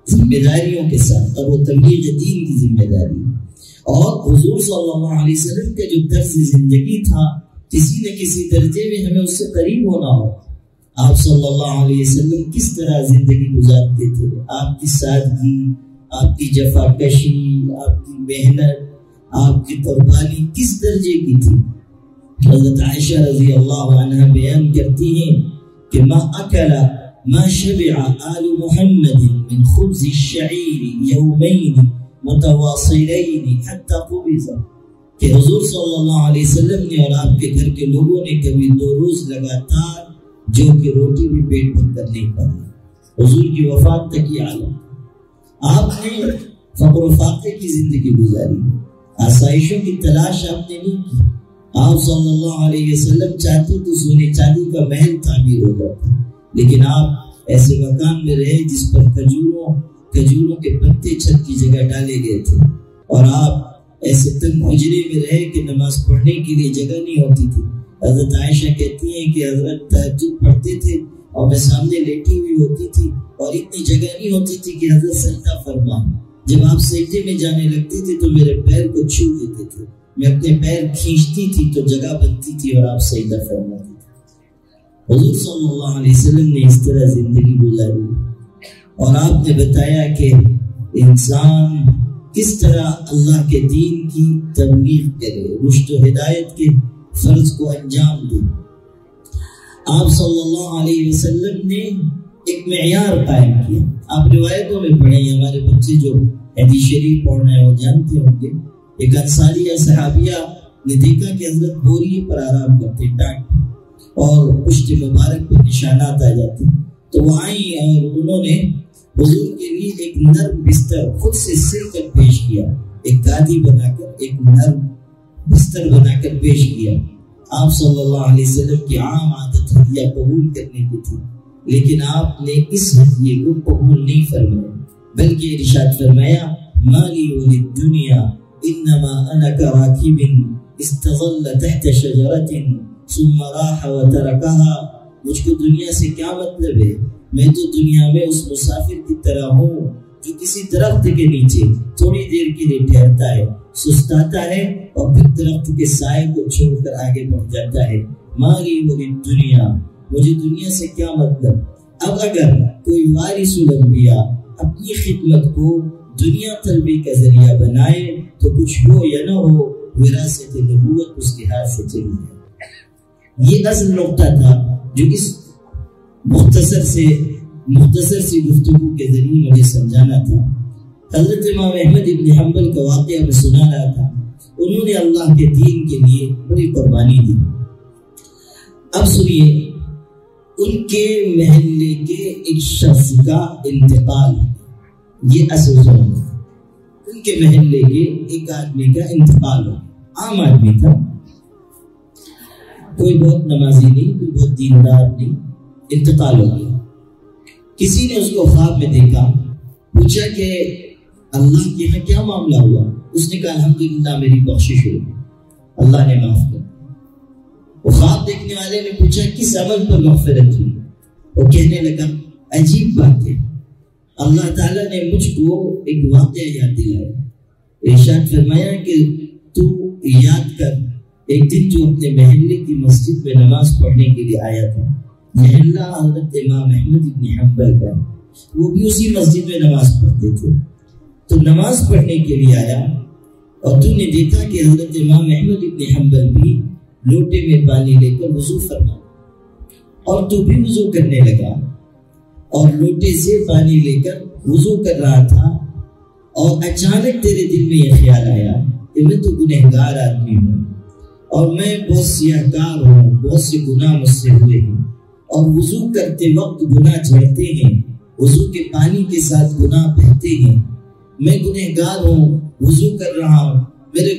S2: ذمہ داریوں کے ساتھ، اور وہ تبلیغ دین کی ذمہ داری، اور حضور صلی اللہ علیہ وسلم کا جو طرز زندگی تھا کسی نہ کسی درجے میں ہمیں اس سے قریب ہونا ہو۔ آپ صلی اللہ علیہ وسلم کس طرح زندگی گزارتے تھے، آپ کی سادگی، آپ کی جفا کشی، آپ کی محنت، آپ کی قربانی کس درجے کی تھی۔ حضرت عائشہ رضی اللہ عنہ بیان کرتی ہیں کہ ما شبع آل محمد من خبز الشعیر یومین متواصلین حتی قبض، کہ حضور صلی اللہ علیہ وسلم نے اور آپ کے گھر کے لوگوں نے کبھی 2 روز لگاتار جو کہ روٹی بھی پیٹ بھر کر نہیں پائی، حضور کی وفات تک یہ عالم۔ آپ نے فقر و فاقے کی زندگی گزاری، آسائشوں کی تلاش آپ نے نہیں کی۔ آپ صلی اللہ علیہ وسلم چاہتے تو سونے چاندی کا محل تعمیر ہو جاتا، لیکن آپ ایسے مکان میں رہے جس پر کھجوروں کے پتے چھت کی جگہ ڈالے گئے تھے، اور آپ ایسے تنگ حجرے میں رہے کہ نماز پڑھنے کے لیے جگہ نہیں ہوتی تھی۔ حضرت عائشہ کہتی ہیں کہ حضرت تہجد پڑھتے تھے اور میں سامنے لیٹی ہوئی ہوتی تھی، اور اتنی جگہ نہیں ہوتی تھی کہ حضرت سجدہ فرما، جب آپ سجدے میں جانے لگتے تھے تو میرے پیر کو چھو دیتے تھے، میں اپنے پیر کھینچتی تھی تو جگہ بنتی تھی اور آپ سجدہ فرماتے تھے۔ حضور صلی اللہ علیہ وسلم نے اس طرح زندگی گزاری، اور آپ نے بتایا کہ انسان کس طرح اللہ کے دین کی تبلیغ کرے، رشد و ہدایت کے فرض کو انجام دے۔ آپ صلی اللہ علیہ وسلم نے ایک معیار قائم کیا۔ آپ روایتوں میں پڑھیں، ہمارے بچے جو حدیث شریف پڑھ رہے ہیں وہ جانتے ہوں گے، ایک انصاریہ صحابیہ نے دیکھا کہ حضرت بوریے پر آرام کرتے، ٹاٹ اور پشت مبارک پر نشانات آ جاتے، تو وہ آئیں اور انہوں نے حضور کے لیے ایک نرم بستر خود سے سل کر پیش کیا، ایک گادی بنا کر، ایک نرم بستر بنا کر پیش کیا۔ آپ صلی اللہ علیہ وسلم کی عام عادت ہدیہ قبول کرنے کی تھی، لیکن آپ نے اس ہدیے کو قبول نہیں فرمایا، بلکہ ارشاد فرمایا مالی وللدنیا انما انا کراکب استظل تحت شجرۃ ثم راح وترکها، مجھ کو دنیا سے کیا مطلب ہے، میں تو دنیا میں اس مسافر کی طرح ہوں جو کسی درخت کے نیچے تھوڑی دیر کے لیے ٹھہرتا ہے، سستاتا ہے اور پھر درخت کے سائے کو چھوڑ کر آگے بڑھ جاتا ہے۔ مالی وللدنیا، مجھے دنیا سے کیا مطلب۔ اب اگر کوئی وارث الانبیاء اپنی خدمت کو دنیا طلبی کا ذریعہ بنائے تو کچھ ہو یا نہ ہو وراثت نبوت اس کے ہاتھ سے چلی جائے۔ یہ اصل نقطہ تھا جو اس مختصر سی گفتگو کے ذریعے مجھے سمجھانا تھا۔ حضرت امام احمد ابن حنبل کا واقعہ میں سنا رہا تھا، انہوں نے اللہ کے دین کے لیے بڑی قربانی دی۔ اب سنیے، ان کے محلے کے ایک شخص کا انتقال، یہ اصل ہے، ان کے محلے کے ایک آدمی کا انتقال ہو، عام آدمی تھا، کوئی بہت نمازی نہیں، کوئی بہت دیندار نہیں، انتقال ہو گیا۔ کسی نے اس کو خواب میں دیکھا، پوچھا کہ اللہ کے یہاں کیا معاملہ ہوا؟ اس نے کہا الحمدللہ میری بخشش ہو گئی، اللہ نے معاف کر۔ وہ خواب دیکھنے والے نے پوچھا کس عمل پر مغفرت ہوئی؟ وہ کہنے لگا عجیب بات ہے، اللہ تعالیٰ نے مجھ کو ایک واقعہ یاد دلایا، ارشاد فرمایا کہ تو یاد کر ایک دن جو اپنے محلے کی مسجد میں نماز پڑھنے کے لیے آیا تھا، محلہ حضرت امام احمد ابن حنبل کا، وہ بھی اسی مسجد میں نماز پڑھتے تھے، تو نماز پڑھنے کے لیے آیا اور تو نے دیکھا کہ حضرت امام احمد ابن حنبل بھی لوٹے میں پانی لے کر وضو فرما، اور تو بھی وضو کرنے لگا اور لوٹے سے پانی لے کر وضو کر رہا تھا، اور اچانک تیرے دل میں یہ خیال آیا کہ میں تو گنہگار آدمی ہوں اور میں بہت سیاہکار ہوں، بہت سے گناہ مجھ سے ہوئے ہیں، اور وضو کرتے وقت گناہ جھڑتے ہیں، وضو کے پانی کے ساتھ گناہ بہتے ہیں۔ میں گنہگار ہوں، وضو کر رہا ہوں، میرے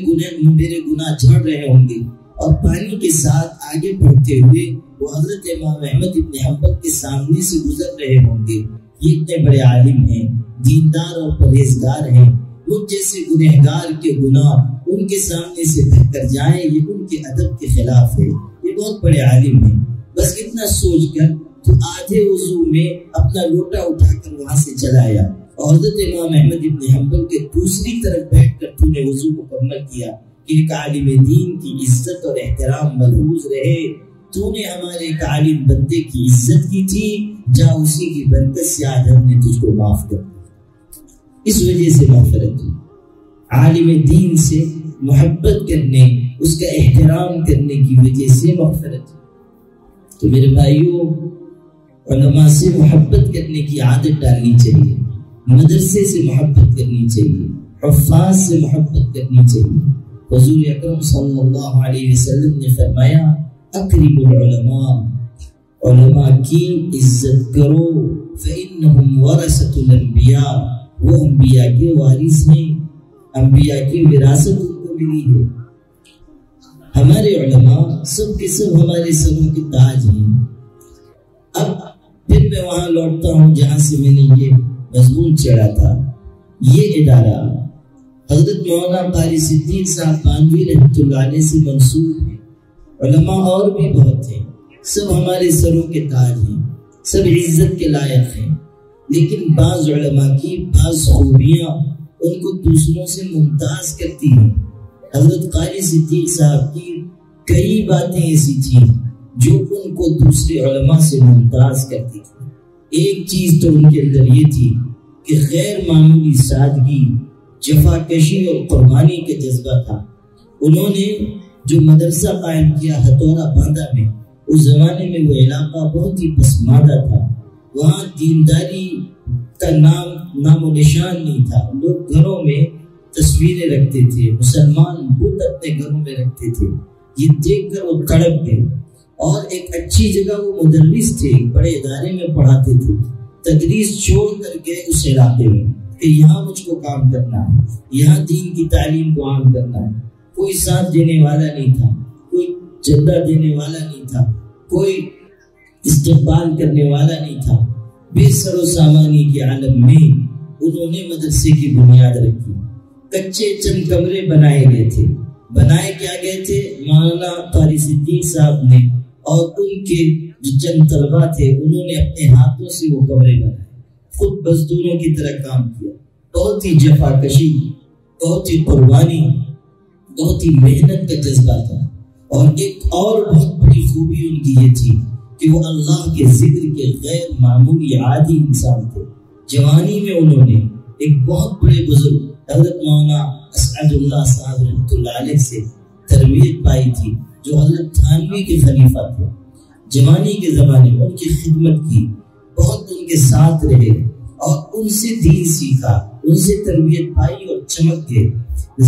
S2: گناہ جھڑ رہے ہوں گے، اور پانی کے ساتھ آگے بڑھتے ہوئے وہ حضرت امام احمد ابن حنبل کے سامنے سے گزر رہے ہوں گے۔ یہ اتنے بڑے عالم ہیں، دیندار اور پرہیزگار ہیں، مجھ جیسے گنہگار کے گناہ ان کے سامنے سے بہ کر جائیں، یہ ان کے ادب کے خلاف ہے۔ یہ بہت بڑے عالم ہیں۔ بس اتنا سوچ کر تو آدھے وضو میں اپنا لوٹا اٹھا کر وہاں سے چلا آیا، اور حضرت امام احمد ابن حنبل کے دوسری طرف بیٹھ کر تو نے وضو مکمل کیا کہ ایک عالم دین کی عزت اور احترام ملحوظ رہے۔ تو نے ہمارے ایک عالم بندے کی عزت کی تھی، جا اسی کی برکت سے آج ہم نے تجھ کو معاف کر دیا۔ اس وجہ سے مغفرت ہوئی۔ عالم دین سے محبت کرنے، اس کا احترام کرنے کی وجہ سے مغفرت ہوئی۔ تو میرے بھائیوں، علماء سے محبت کرنے کی عادت ڈالنی چاہیے، مدرسے سے محبت کرنی چاہیے، حفاظ سے محبت کرنی چاہیے۔ حضور اکرم صلی اللہ علیہ وسلم نے فرمایا، اکرموا العلماء، علماء کی عزت کرو، فإنہم ورثۃ الانبیاء، وہ انبیاء کے وارث ہیں، انبیاء کی وراثت ان کو ملی ہے۔ ہمارے علماء سب کے سب ہمارے سروں کے تاج ہیں۔ اب پھر میں وہاں لوٹتا ہوں جہاں سے میں نے یہ مضمون چڑھا تھا۔ یہ ادارہ حضرت مولانا قاری صدیق صاحب بانوی رحمۃ اللہ علیہ سے منسوب ہے۔ علماء اور بھی بہت ہیں، سب ہمارے سروں کے تاج ہیں، سب عزت کے لائق ہیں، لیکن بعض علماء کی بعض خوبیاں ان کو دوسروں سے ممتاز کرتی ہیں۔ حضرت قاری صدیق صاحب کی کئی باتیں ایسی تھیں جو ان کو دوسرے علماء سے ممتاز کرتی تھی۔ ایک چیز تو ان کے اندر یہ تھی کہ غیر معمولی سادگی، جفاکشی اور قربانی کا جذبہ تھا۔ انہوں نے جو مدرسہ قائم کیا ہتھوڑا باندھا میں، اس زمانے میں وہ علاقہ بہت ہی پسماندہ تھا، وہاں دینداری کا نام و نشان نہیں تھا۔ لوگ گھروں میں تصویریں رکھتے تھے، مسلمان بت اپنے گھروں میں رکھتے تھے۔ یہ دیکھ کر وہ تڑپ گئے، اور ایک اچھی جگہ وہ مدرس تھے، بڑے ادارے میں پڑھاتے تھے، تدریس چھوڑ کر گئے اس علاقے میں کہ یہاں مجھ کو کام کرنا ہے، یہاں دین کی تعلیم کو عام کرنا ہے۔ کوئی ساتھ دینے والا نہیں تھا، کوئی چندہ دینے والا نہیں تھا، کوئی استقبال کرنے والا نہیں تھا۔ بے سر و سامانی کے عالم میں انہوں نے مدرسے کی بنیاد رکھی۔ کچے چند کمرے بنائے گئے تھے۔ بنائے کیا گئے تھے؟ مولانا قاری صدیق صاحب نے اور ان کے جو چند طلبہ تھے، انہوں نے اپنے ہاتھوں سے وہ کمرے بنائے، خود مزدوروں کی طرح کام کیا۔ بہت ہی جفاکشی، بہت ہی قربانی، بہت ہی محنت کا جذبہ تھا۔ اور ایک اور بہت بڑی خوبی ان کی یہ تھی کہ وہ اللہ کے ذکر کے غیر معمولی عادی انسان تھے۔ جوانی میں انہوں نے ایک بہت بڑے بزرگ حضرت مولانا اسعد اللہ صاحب رحمۃ اللہ علیہ سے تربیت پائی تھی، جو حضرت تھانوی کے خلیفہ تھے۔ جوانی کے زمانے میں ان کی خدمت کی، بہت ان کے ساتھ رہے اور ان سے دین سیکھا، ان سے تربیت پائی اور چمک گئے۔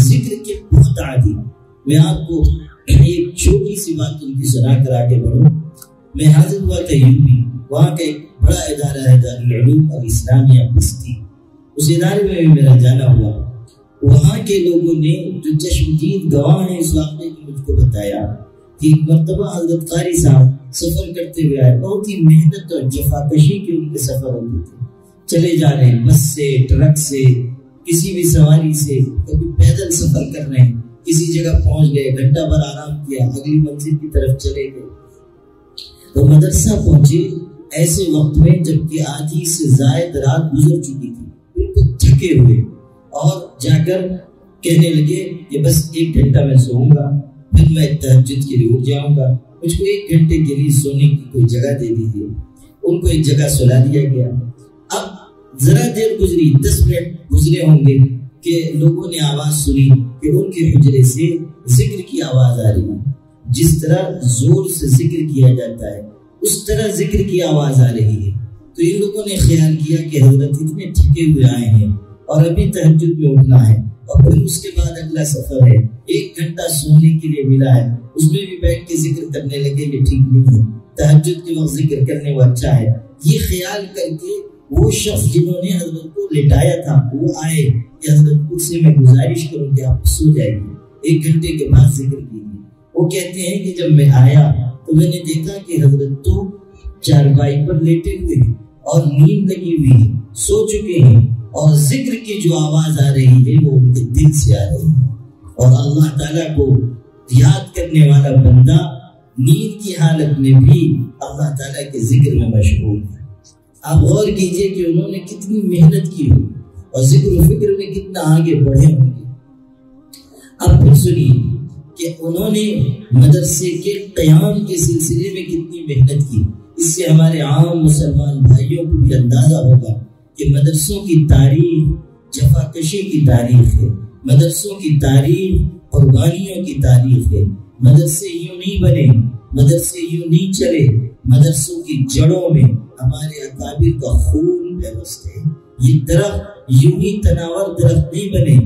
S2: ذکر کے بہت عادی۔ میں آپ کو ایک چھوٹی سی بات ان کی سنا کر آگے بڑھوں۔ میں حاضر ہوا تھا یوپی، وہاں کا ایک بڑا ادارہ ہے دارالعلوم الاسلامیہ بستی، اس ادارے میں بھی میرا جانا ہوا۔ وہاں کے لوگوں نے جو چشمدید گواہ ہیں اس واقعے کو مجھ کو بتایا کہ ایک مرتبہ حضرت قاری صاحب سفر کرتے ہوئے آئے، بہت ہی محنت اور جفاکشی کے ان کے سفر ہوتے تھے، چلے جا رہے ہیں بس سے، ٹرک سے، کسی بھی سواری سے، کبھی پیدل سفر کر رہے ہیں، کسی جگہ پہنچ گئے، گھنٹہ بھر آرام کیا، اگلی منزل کی طرف چلے گئے۔ تو مدرسہ پہنچے ایسے وقت میں جبکہ آدھی سے زائد رات گزر چکی تھی، بالکل تھکے ہوئے، اور جا کر کہنے لگے کہ بس 1 گھنٹہ میں سوؤں گا، پھر میں تہجد کے لیے اٹھ جاؤں گا، مجھ کو 1 گھنٹے کے لیے سونے کی کوئی جگہ دے دیجیے۔ ان کو ایک جگہ سلا دیا گیا۔ اب ذرا دیر گزری، 10 منٹ گزرے ہوں گے کہ لوگوں نے آواز سنی کہ ان کے حجرے سے ذکر کی آواز آ رہی ہے۔ جس طرح زور سے ذکر کیا جاتا ہے اس طرح ذکر کی آواز آ رہی ہے۔ تو ان لوگوں نے خیال کیا کہ حضرت اتنے تھکے ہوئے آئے ہیں اور ابھی تہجد میں اٹھنا ہے، اور پھر اس کے بعد اگلا سفر ہے، 1 گھنٹہ سونے کے لیے ملا ہے، اس میں بھی بیٹھ کے ذکر کرنے لگے، یہ ٹھیک نہیں ہے۔ تہجد کے وقت ذکر کرنے وہ اچھا ہے، یہ خیال کر کے وہ شخص جنہوں نے حضرت کو لٹایا تھا وہ آئے کہ حضرت خود سے میں گزارش کروں کہ آپ سو جائیں گے، 1 گھنٹے کے بعد ذکر کیجیے۔ وہ کہتے ہیں کہ جب میں آیا تو میں نے دیکھا کہ حضرت تو چارپائی پر لیٹے ہوئے ہیں اور نیند لگی ہوئی ہے، سو چکے ہیں، اور ذکر کی جو آواز آ رہی ہے وہ ان کے دل سے آ رہی ہے، اور اللہ تعالیٰ کو یاد کرنے والا بندہ نیند کی حالت میں بھی اللہ تعالیٰ کے ذکر میں مشغول ہے۔ آپ غور کیجئے کہ انہوں نے کتنی محنت کی ہوگی اور ذکر و فکر میں کتنا آگے بڑھے ہوں گے۔ اب پھر سنیے کہ انہوں نے مدرسے کے قیام کے سلسلے میں کتنی محنت کی۔ اس سے ہمارے عام مسلمان بھائیوں کو بھی اندازہ ہوگا کہ مدرسوں کی تاریخ جفاکشی کی تاریخ ہے، مدرسوں کی تاریخ قربانیوں کی تاریخ ہے۔ مدرسے یوں نہیں بنے، مدرسے یوں نہیں چلے، مدرسوں کی جڑوں میں ہمارے اکابر کا خون پیوست ہے۔ یہ درخت یوں ہی تناور درخت نہیں بنے،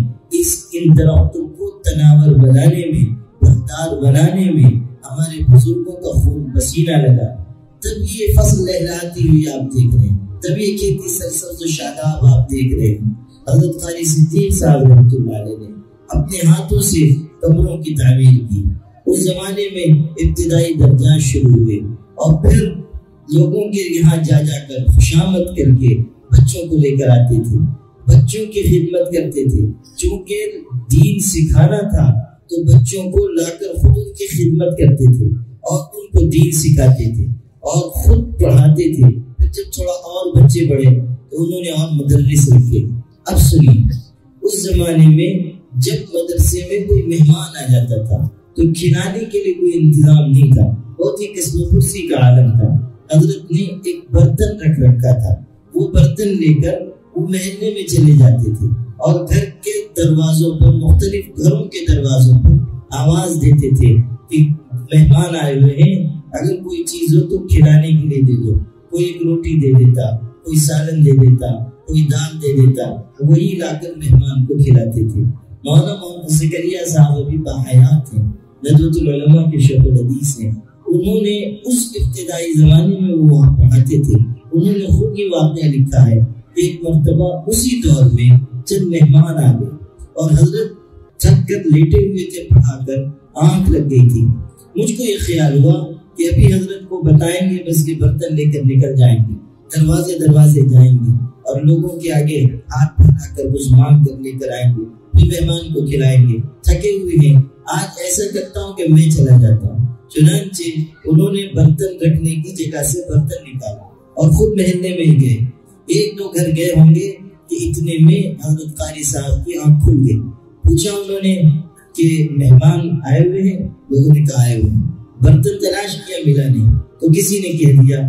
S2: ان درختوں کو تناور بنانے میں، بہتار بنانے میں ہمارے بزرگوں کا خون پسینہ لگا، تب یہ فصل لہلاتی ہوئی آپ دیکھ رہے ہیں، تب یہ کھیتی سرسبز و شاداب آپ دیکھ رہے ہیں۔ حضرت قاری صدیق صاحب رحمۃ اللہ علیہ نے اپنے ہاتھوں سے قبروں کی تعمیر کی۔ اس زمانے میں ابتدائی درجات شروع ہوئے اور پھر لوگوں کے یہاں جا کر خوشامد کر کے بچوں کو لے کر آتے تھے، بچوں کی خدمت کرتے تھے۔ چونکہ دین سکھانا تھا تو بچوں کو لا کر خود ان کی خدمت کرتے تھے اور ان کو دین سکھاتے تھے اور خود پڑھاتے تھے۔ پھر جب تھوڑا اور بچے بڑھے تو انہوں نے اور مدرس رکھے۔ اب سنیے، اس زمانے میں جب مدرسے میں کوئی مہمان آ جاتا تھا تو کھلانے کے لیے کوئی انتظام نہیں تھا، بہت ہی قسم کرسی کا عالم تھا۔ حضرت نے ایک برتن رکھ رکھا تھا، وہ برتن لے کر وہ محلے میں چلے جاتے تھے اور گھر کے دروازوں پر، مختلف گھروں کے دروازوں پر آواز دیتے تھے کہ مہمان آئے ہوئے ہیں، اگر کوئی چیز ہو تو کھلانے کے لیے دے دو۔ کوئی ایک روٹی دے دیتا، کوئی سالن دے دیتا، کوئی دال دے دیتا، وہی لا کر مہمان کو کھلاتے تھے۔ مولانا محمد زکریا صاحب ابھی باحیات ہیں، ندوۃ العلماء کے شیخ الحدیث ہیں۔ انہوں نے اس ابتدائی زمانے میں وہ وہاں پڑھاتے تھے، انہوں نے خود یہ واقعہ لکھا ہے۔ ایک مرتبہ اسی دور میں چند مہمان آ گئے اور حضرت تھک کر لیٹے ہوئے تھے، پڑھا کر آنکھ لگ گئی تھی۔ مجھ کو یہ خیال ہوا کہ ابھی حضرت کو بتائیں گے، بس یہ برتن لے کر نکل جائیں گے، دروازے جائیں گے اور لوگوں کے آگے ہاتھ پھیلا کر کچھ مانگ کر لے کر آئیں گے، پھر مہمان کو کھلائیں گے۔ تھکے ہوئے ہیں، آج ایسا کرتا ہوں کہ میں چلا جاتا ہوں۔ چنانچہ انہوں نے برتن رکھنے کی جگہ سے برتن نکالا اور خود محلے میں ہی گئے۔ 1-2 گھر گئے ہوں گے کہ اتنے میں حضرت قاری صاحب کی آنکھ کھل گئی۔ پوچھا انہوں نے کہ مہمان آئے ہوئے ہیں؟ لوگوں نے کہا آئے ہوئے ہیں۔ برتن تلاش کیا، ملا نہیں، تو کسی نے کہہ دیا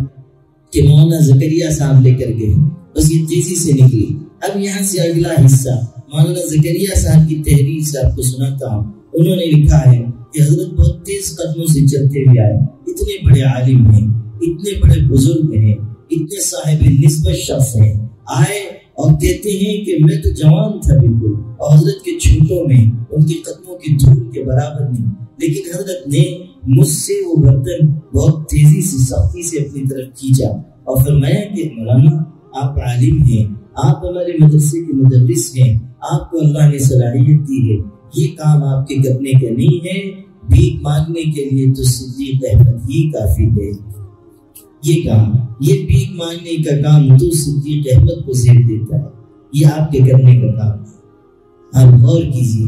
S2: کہ مولانا زکریا صاحب لے کر گئے۔ بس یہ تیزی سے نکلی۔ اب یہاں سے اگلا حصہ مولانا زکریا صاحب کی تحریر سے آپ کو سناتا ہوں۔ انہوں نے لکھا ہے کہ حضرت بہت تیز قدموں سے چلتے ہوئے آئے، اتنے بڑے عالم ہیں، اتنے بڑے بزرگ ہیں، اتنے صاحب نسبت شخص ہیں، آئے اور کہتے ہیں کہ میں تو جوان تھا بالکل، اور حضرت کے چھوٹوں میں ان کے قدموں کی دھول کے برابر نہیں، لیکن حضرت نے مجھ سے وہ برتن بہت تیزی سے، سختی سے اپنی طرف کھینچا اور فرمایا کہ مولانا آپ عالم ہیں، آپ ہمارے مدرسے کے مدرس ہیں، آپ کو اللہ نے صلاحیت دی ہے، یہ کام آپ کے کرنے کا نہیں ہے، بھیک مانگنے کے لیے تو صدیق احمد ہی کافی ہے۔ یہ کام، یہ بھیک مانگنے کا کام تو صدیق احمد کو زیب دیتا ہے، یہ آپ کے کرنے کا کام ہے۔ آپ غور کیجیے،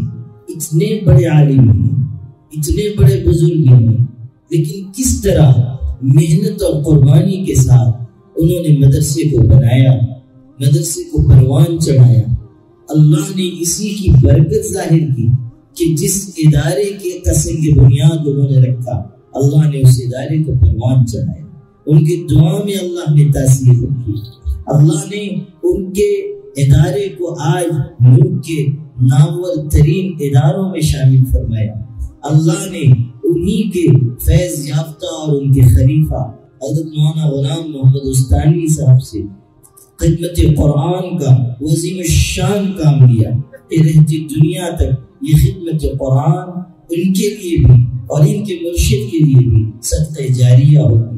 S2: اتنے بڑے عالم ہیں، اتنے بڑے بزرگ ہیں، لیکن کس طرح محنت اور قربانی کے ساتھ انہوں نے مدرسے کو بنایا، مدرسے کو پروان چڑھایا۔ اللہ نے اسی کی برکت ظاہر کی کہ جس ادارے کے قسم کی بنیاد انہوں نے رکھا، اللہ نے اس ادارے کو پروان چڑھایا۔ ان کی دعا میں اللہ نے تاثیر رکھی، اللہ نے ان کے ادارے کو آج ملک کے نامور ترین اداروں میں شامل فرمایا۔ اللہ نے انہی کے فیض یافتہ اور ان کے خلیفہ حضرت مولانا غلام محمد استانوی صاحب سے خدمت قرآن کا عظیم الشان کام لیا کہ رہتی دنیا تک یہ خدمت قرآن ان کے لیے بھی اور ان کے مرشد کے لیے بھی صدقہ جاریہ ہوگی۔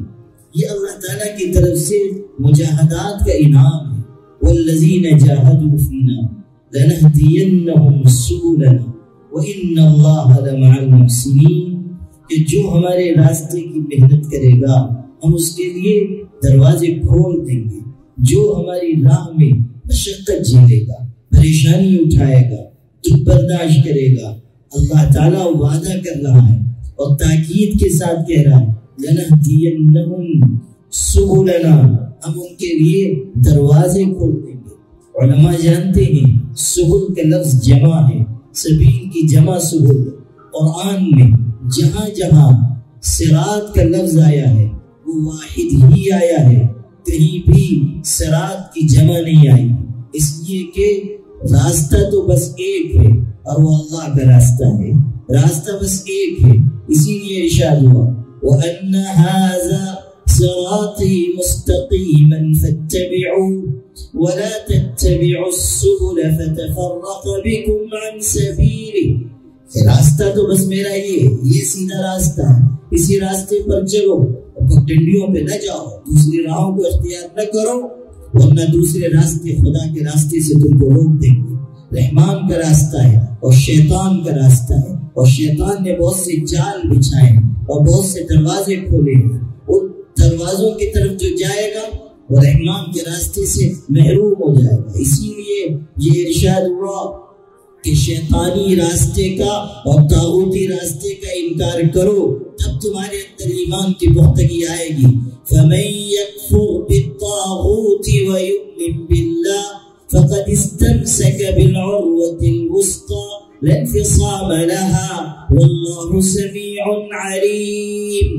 S2: یہ اللہ تعالیٰ کی طرف سے مجاہدات کا انعام ہے. والذین جاہدوا فینا لنہدینہم سبلنا وإن اللہ لمع المحسنین. کہ جو ہمارے راستے کی محنت کرے گا ہم اس کے لیے دروازے کھول دیں گے. جو ہماری راہ میں مشقت جھیلے گا، پریشانی اٹھائے گا، دکھ برداشت کرے گا، اللہ تعالیٰ وعدہ کر رہا ہے اور تاکید کے ساتھ کہہ رہا ہے لنہدینہم سبلنا، ہم ان کے لیے دروازے کھول دیں گے. علماء جانتے ہیں سبل کا لفظ جمع ہے، سبیل کی جمع سبل. قرآن میں جہاں جہاں صراط کا لفظ آیا ہے وہ واحد ہی آیا ہے، کہیں بھی صراط کی جمع نہیں آئی، اس لیے کہ راستہ تو بس ایک ہے اور وہ اللہ کا راستہ ہے. راستہ بس ایک ہے، اسی لیے ارشاد ہوا وَأَنَّ هَذَا صِرَاطِي مُسْتَقِيمًا فَاتَّبِعُوهُ وَلَا تَتَّبِعُوا السُّبُلَ فَتَفَرَّقَ بِكُمْ عَنْ سَبِيلِهِ. راستہ تو بس میرا یہ سیدھا راستہ ہے، اسی راستے پر چلو، ڈنڈیوں پہ نہ جاؤ، دوسری راہوں کو اختیار نہ کرو، ورنہ دوسرے راستے خدا کے راستے سے تم کو روک دیں گے. رحمان کا راستہ ہے اور شیطان کا راستہ ہے، اور شیطان نے بہت سے جال بچھائے ہیں اور بہت سے دروازے کھولے ہیں. ان دروازوں کی طرف جو جائے گا وہ رحمان کے راستے سے محروم ہو جائے گا. اسی لیے یہ ارشاد ہوا کہ شیطانی راستے کا اور طاغوتی راستے کا انکار کرو، تب تمہارے اندر ایمان کی پختگی آئے گی. فَمَن يَكْفُرْ بِالطَّاغُوتِ وَيُؤْمِن بِاللَّهِ فَقَدِ اسْتَمْسَكَ بِالْعُرْوَةِ الْوُثْقَى لَا انفصام لَهَا وَاللَّهُ سَمِيعٌ عَلِيمٌ.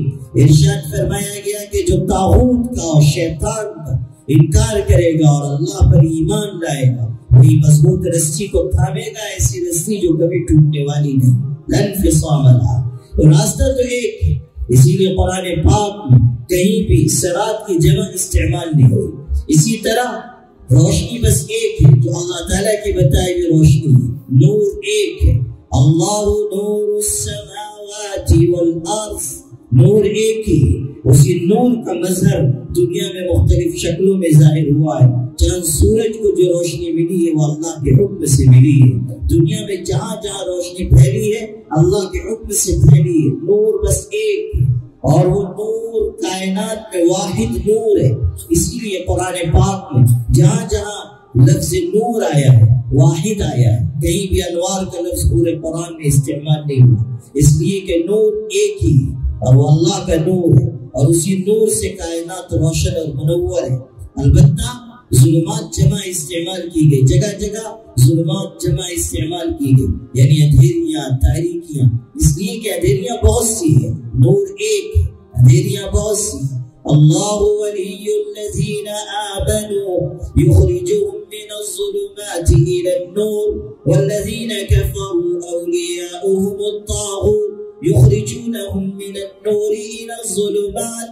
S2: ارشاد فرمایا گیا کہ جو طاغوت کا اور شیطان کا انکار کرے گا اور اللہ پر ایمان لائے گا وہی مضبوط رسی کو تھامے گا، ایسی رسی جو کبھی ٹوٹنے والی نہیں. لا انفصام لها. تو راستہ تو ایک ہے، اسی لیے قرآن پاک میں کہیں بھی صراط کی جمع استعمال نہیں ہوئی. اسی طرح روشنی بس ایک ہے جو اللہ تعالیٰ کی بتائی ہوئی روشنی ہے. نور ایک ہے، اللہ نور السماوات والارض. نور ایک ہی، اسی نور کا مظہر دنیا میں مختلف شکلوں میں ظاہر ہوا ہے. چاند سورج کو جو روشنی ملی ہے وہ اللہ کے حکم سے ملی ہے. دنیا میں جہاں جہاں روشنی پھیلی ہے اللہ کے حکم سے پھیلی ہے. نور بس ایک ہے اور وہ نور کائنات میں واحد نور ہے. اسی لیے قرآن پاک میں جہاں جہاں لفظ نور آیا ہے واحد آیا ہے، کہیں بھی انوار کا لفظ پورے قرآن میں استعمال نہیں ہوا، اس لیے کہ نور ایک ہی ہے اور وہ اللہ کا نور ہے اور اسی نور سے کائنات روشن اور منور ہے. البتہ ظلمات جمع استعمال کی گئی، جگہ جگہ ظلمات جمع استعمال کی گئی، یعنی اندھیریاں تاریکیاں، اس لیے کہ اندھیریاں بہت سی ہیں، نور ایک ہے، اندھیریاں بہت سی ہیں. اللہ ولی الذین آمنوا یخرجهم من الظلمات الى النور والذین کفروا اولیاؤهم الطاغوت یخرجونهم من النور الى الظلمات.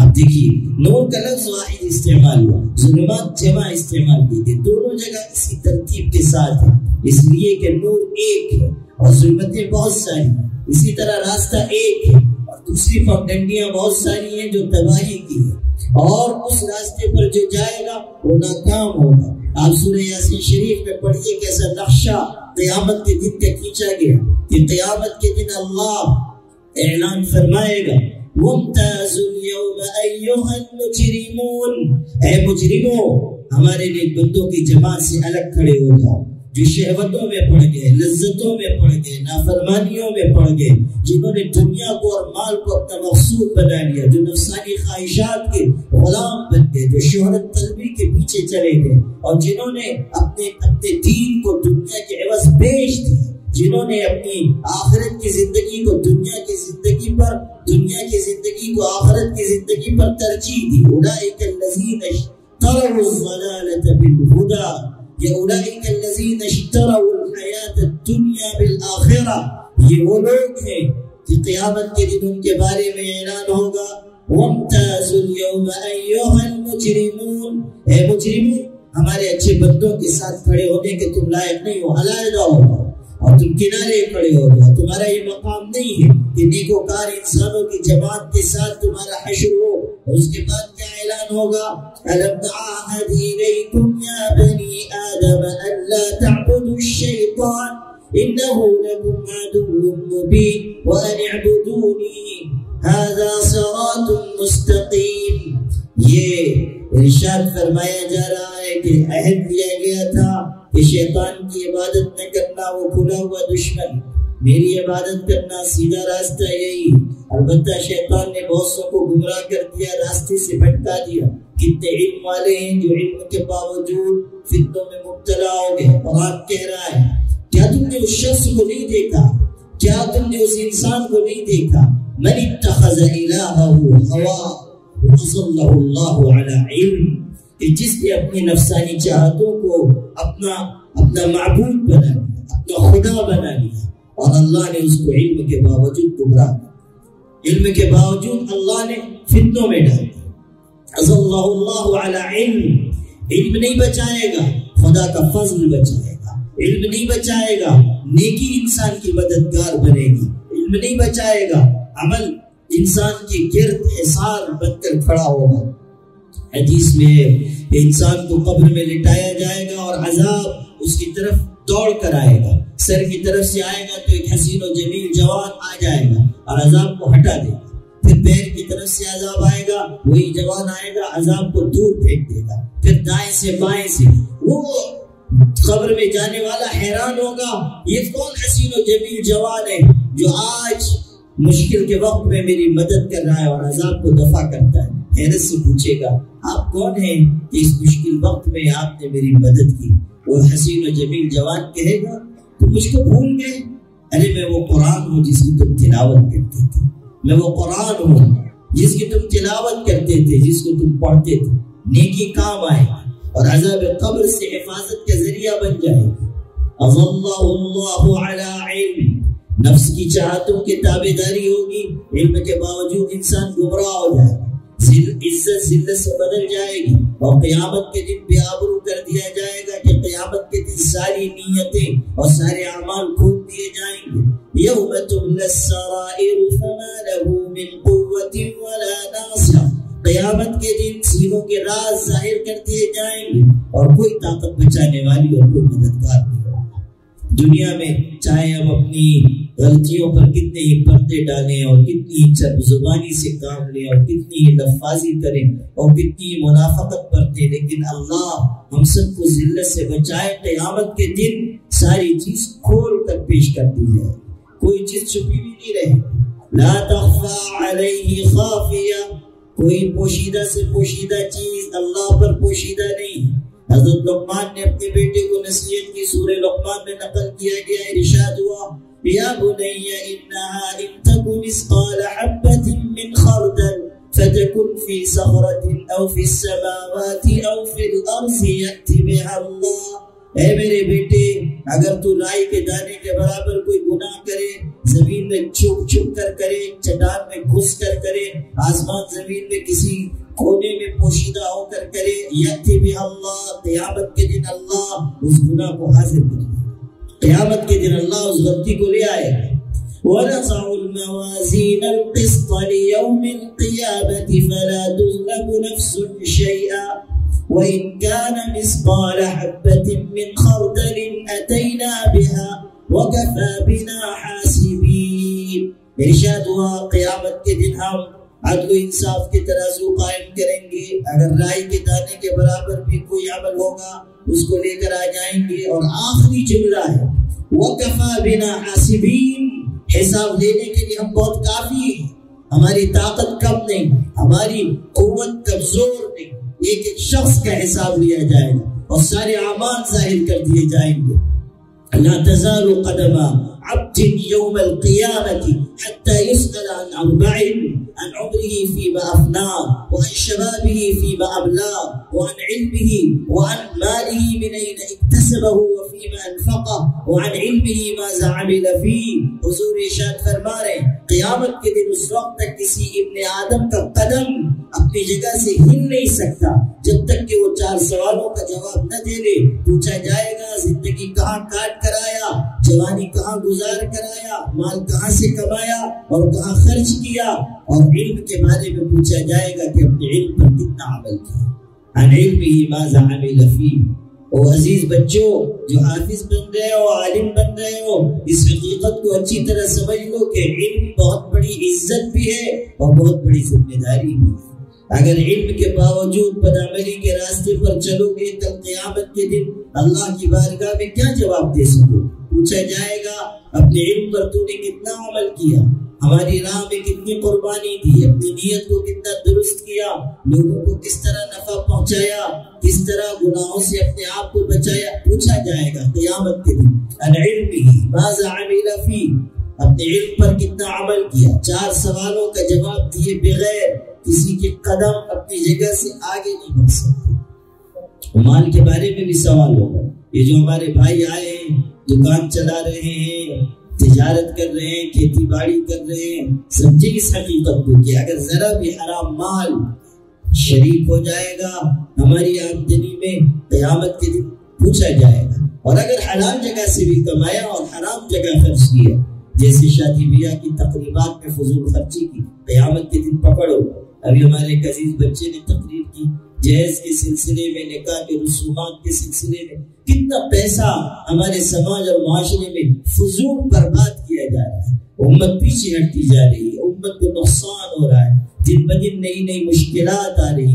S2: آپ دیکھیے نور کا لفظ واحد استعمال ہوا، ظلمات جمع استعمال کی گئی، دونوں جگہ اسی ترتیب کے ساتھ ہے، اس لیے کہ نور ایک ہے اور ظلمتیں بہت ساری ہیں. اسی طرح راستہ ایک ہے اور دوسری پگڈنڈیاں بہت ساری ہیں جو تباہی کی ہے، اور اس راستے پر جو جائے گا وہ ناکام ہوگا. آپ سورہ یاسین شریف میں پڑھیے کیسا نقشہ قیامت کے دن کا کھینچا گیا کہ قیامت کے دن اللہ اعلان فرمائے گا ممتاز اليوم ایھا المجرمون. اے مجرموں ہمارے نیک بندوں کی جماعت سے الگ کھڑے ہو جاؤ جو شہوتوں میں پڑ گئے، لذتوں میں پڑ گئے، نافرمانیوں میں پڑ گئے، جنہوں نے دنیا کو اور مال کو اپنا مقصود بنا لیا، جو نفسانی خواہشات کے غلام بن گئے، جو شہرت طلبی کے پیچھے چلے گئے، اور جنہوں نے اپنے دین کو دنیا کے عوض بیچ دیا، جنہوں نے اپنی آخرت کی زندگی کو دنیا کی زندگی کو آخرت کی زندگی پر ترجیح دی. اولئک الذین اشتروا الضلالۃ بالہدی یا اولئک الذین اشتروا الحیاۃ الدنیا بالآخرہ. یہ وہ لوگ ہیں کہ قیامت کے دن ان کے بارے میں اعلان ہوگا وامتازوا اليوم ایھا المجرمون. اے مجرموں ہمارے اچھے بندوں کے ساتھ کھڑے ہونے کے تم لائق نہیں ہو، علیحدہ ہو. اور تم کنارے کھڑے ہو جاؤ. تمہارا یہ مقام نہیں ہے کہ نیکوکار انسانوں کی جماعت کے ساتھ تمہارا حشر ہو. اور اس کے بعد کیا اعلان ہوگا؟ أَلَمْ أَعْهَدْ إِلَيْكُمْ يَا بَنِي آدَمَ أَلَّا تَعْبُدُوا الشَّيْطَانَ إِنَّهُ لَكُمْ عَدُوٌّ مُّبِينٌ وَأَنِ اعْبُدُونِي هَذَا صِرَاطٌ مُّسْتَقِيمٌ. یہ ارشاد فرمایا جا رہا ہے کہ عہد لیا گیا تھا کہ شیطان کی عبادت نہ کرنا وہ کھلا ہوا دشمن، میری عبادت کرنا سیدھا راستہ یہی. البتہ شیطان نے بہت سو کو گمراہ کر دیا، راستے سے بھٹکا دیا. کتنے علم والے ہیں جو علم کے باوجود فتنوں میں مبتلا ہو گئے. اور آپ کہہ رہا ہے کیا تم نے اس شخص کو نہیں دیکھا؟ کیا تم نے اس انسان کو نہیں دیکھا؟ من اتخذ الہہ ہوا وَأَضَلَّهُ اللَّهُ عَلَى عِلْمٍ، کہ جس نے اپنی نفسانی چاہتوں کو اپنا معبود بنا لیا، اپنا خدا بنا لیا، اور اللہ نے اس کو علم کے باوجود گمراہ کیا. علم کے باوجود اللہ نے فتنوں میں ڈال دیا. اضلہ اللہ علی علم. علم نہیں بچائے گا، خدا کا فضل بچائے گا. علم نہیں بچائے گا، نیکی انسان کی مددگار بنے گی. علم نہیں بچائے گا، عمل انسان کے گرد حصار بن کر کھڑا ہوگا. حدیث میں انسان کو قبر میں لٹایا جائے گا اور عذاب اس کی طرف دوڑ کر آئے گا. سر کی طرف سے آئے گا تو ایک حسین و جمیل جوان آ جائے گا اور عذاب کو ہٹا دے گا. پھر پیر کی طرف سے عذاب آئے گا، وہی جوان آئے گا، عذاب کو دور پھینک دے گا. پھر دائیں سے بائیں سے وہ قبر میں جانے والا حیران ہوگا، یہ کون حسین و جمیل جوان ہے جو آج مشکل کے وقت میں میری مدد کر رہا ہے اور عذاب کو دفع کرتا ہے. حیرت سے پوچھے گا آپ کون ہیں کہ اس مشکل وقت میں آپ نے میری مدد کی؟ وہ حسین و جمیل جوان کہے گا تم مجھ کو بھول گئے؟ ارے میں وہ قرآن ہوں جس کی تم تلاوت کرتے تھے. میں وہ قرآن ہوں جس کی تم تلاوت کرتے تھے، جس کو تم پڑھتے تھے. نیکی کام آئے اور عذاب قبر سے حفاظت کا ذریعہ بن جائے گا. اضلہ اللہ علی علم. نفس کی چاہتوں کی تابع داری ہوگی، علم کے باوجود انسان گمراہ ہو جائے گا. عزت ذلت سے بدل جائے گی اور قیامت کے دن بے آبرو کر دیا جائے گا کہ قیامت کے دن ساری نیتیں اور سارے اعمال کھول دیے جائیں گے. یوم تبلی السرائر فما له من قوة ولا ناصر. قیامت کے دن سینوں کے راز ظاہر کر دیے جائیں گے اور کوئی طاقت بچانے والی اور کوئی مددگار نہیں ہوگا. دنیا میں چاہے ہم اپنی غلطیوں پر کتنے ہی پردے ڈالیں اور کتنی ہی چرب زبانی سے کام لیں اور کتنی ہی لفاظی کریں اور کتنی ہی منافقت برتیں، لیکن اللہ ہم سب کو ذلت سے بچائے. قیامت کے دن ساری چیز کھول کر پیش کر دی جائے، کوئی چیز چھپی بھی نہیں رہے. لا تخفى علیہ خافیہ. کوئی پوشیدہ سے پوشیدہ چیز اللہ پر پوشیدہ نہیں. حضرت لقمان نے اپنے بیٹے کو نصیحت کی. سورہ لقمان میں نقل کیا گیا، ارشاد ہوا یا بنی انها ان تک مثقال حبة من خردل فتكن في صخرة او في السماوات او في الارض يأتي بها اللہ. اے میرے بیٹے، اگر تو رائی کے دانے کے برابر کوئی گناہ کرے، زمین میں چھپ چھپ کر کرے، چٹان میں گھس کر کرے، آسمان زمین میں کسی کونے میں پوشیدہ ہو کر کرے، یأتی بها اللہ. قیامت کے دن اللہ اس گناہ کو حاضر کرے. قیامت کے دن اللہ اس غلطی کو لے آئے گا. وَنَضَعُ الْمَوَازِينَ الْقِسْطَ لِيَوْمِ الْقِيَامَةِ فَلَا تُظْلَمُ نَفْسٌ شَيْئًا وَإِنْ كَانَ مِثْقَالَ حَبَّةٍ مِّنْ خَرْدَلٍ أَتَيْنَا بِهَا وَكَفَى بِنَا حَاسِبِينَ. ارشاد ہوا قیامت کے دن ہم عدل و انصاف کے ترازو قائم کریں گے. اگر رائی کے دانے کے برابر بھی کوئی عمل ہوگا اس کو لے کر آ جائیں گے. اور آخری جملہ ہے وَكَفَى بِنَا حَاسِبِينَ. حساب لینے کے لیے ہم بہت کافی ہیں، ہماری طاقت کم نہیں، ہماری قوت کمزور نہیں. ایک ایک شخص کا حساب لیا جائے گا اور سارے اعمال ظاہر کر دیے جائیں گے. لا تزال قدم عبد يوم القيامة حتى يسأل عن أربع: عن عمره فيما أفناه، وعن شبابه فيما أبلاه، وعن علمه وعن ماله من أين اكتسبه وفيما أنفقه، وعن علمه ماذا عمل فيه. حضور ارشاد فرما رہے ہیں قیامت کے دن اس وقت تک کسی ابن آدم کا قدم اپنی جگہ سے ہل نہیں سکتا جب تک کہ وہ 4 سوالوں کا جواب نہ دے لے. پوچھا جائے گا زندگی کہاں کاٹ کر آیا، جوانی کہاں گزار کر آیا، مال کہاں سے کمایا اور کہاں خرچ کیا، اور علم کے بارے میں پوچھا جائے گا کہ اپنے علم پر کتنا عمل کیا۔ عن علمہ ماذا عمل فیہ۔ او عزیز بچوں، جو حافظ بن رہے ہو، عالم بن رہے ہو، اس حقیقت کو اچھی طرح سمجھ لو کہ علم بہت بڑی عزت بھی ہے اور بہت بڑی ذمہ داری بھی ہے۔ اگر علم کے باوجود بدعملی کے راستے پر چلو گے، کل قیامت کے دن اللہ کی بارگاہ میں کیا جواب دے سکو؟ پوچھا جائے گا اپنے علم پر تو نے کتنا عمل کیا، ہماری راہ میں کتنی قربانی دی، اپنی نیت کو کتنا درست کیا، لوگوں کو کس طرح نفع پہنچایا، کس طرح گناہوں سے اپنے آپ کو بچایا۔ پوچھا جائے گا قیامت کے دن عن علمہ ماذا عمل فیہ، اپنے علم پر کتنا عمل کیا۔ 4 سوالوں کا جواب دیے بغیر کسی کے قدم اپنی جگہ سے آگے نہیں بڑھ سکتے۔ مال کے بارے میں بھی سوال ہوگا۔ یہ جو ہمارے بھائی آئے ہیں، دکان چلا رہے ہیں، تجارت کر رہے ہیں، کھیتی باڑی کر رہے ہیں، سمجھے اس حقیقت کو کہ اگر ذرا بھی حرام مال شریک ہو جائے گا ہماری آمدنی میں، قیامت کے دن پوچھا جائے گا۔ اور اگر حلال جگہ سے بھی کمایا اور حرام جگہ خرچ کیا، جیسے شادی بیاہ کی تقریبات میں فضول خرچی کی، قیامت کے دن پکڑو۔ ابھی ہمارے ایک عزیز بچے نے تقریر کی، جہیز کے سلسلے میں، نکاح کے رسومات کے سلسلے میں کتنا پیسہ ہمارے سماج اور معاشرے میں فضول برباد کیا جا رہا ہے۔ امت پیچھے ہٹتی جا رہی ہے، امت کو نقصان ہو رہا ہے، دن بدن نئی نئی مشکلات آ رہی،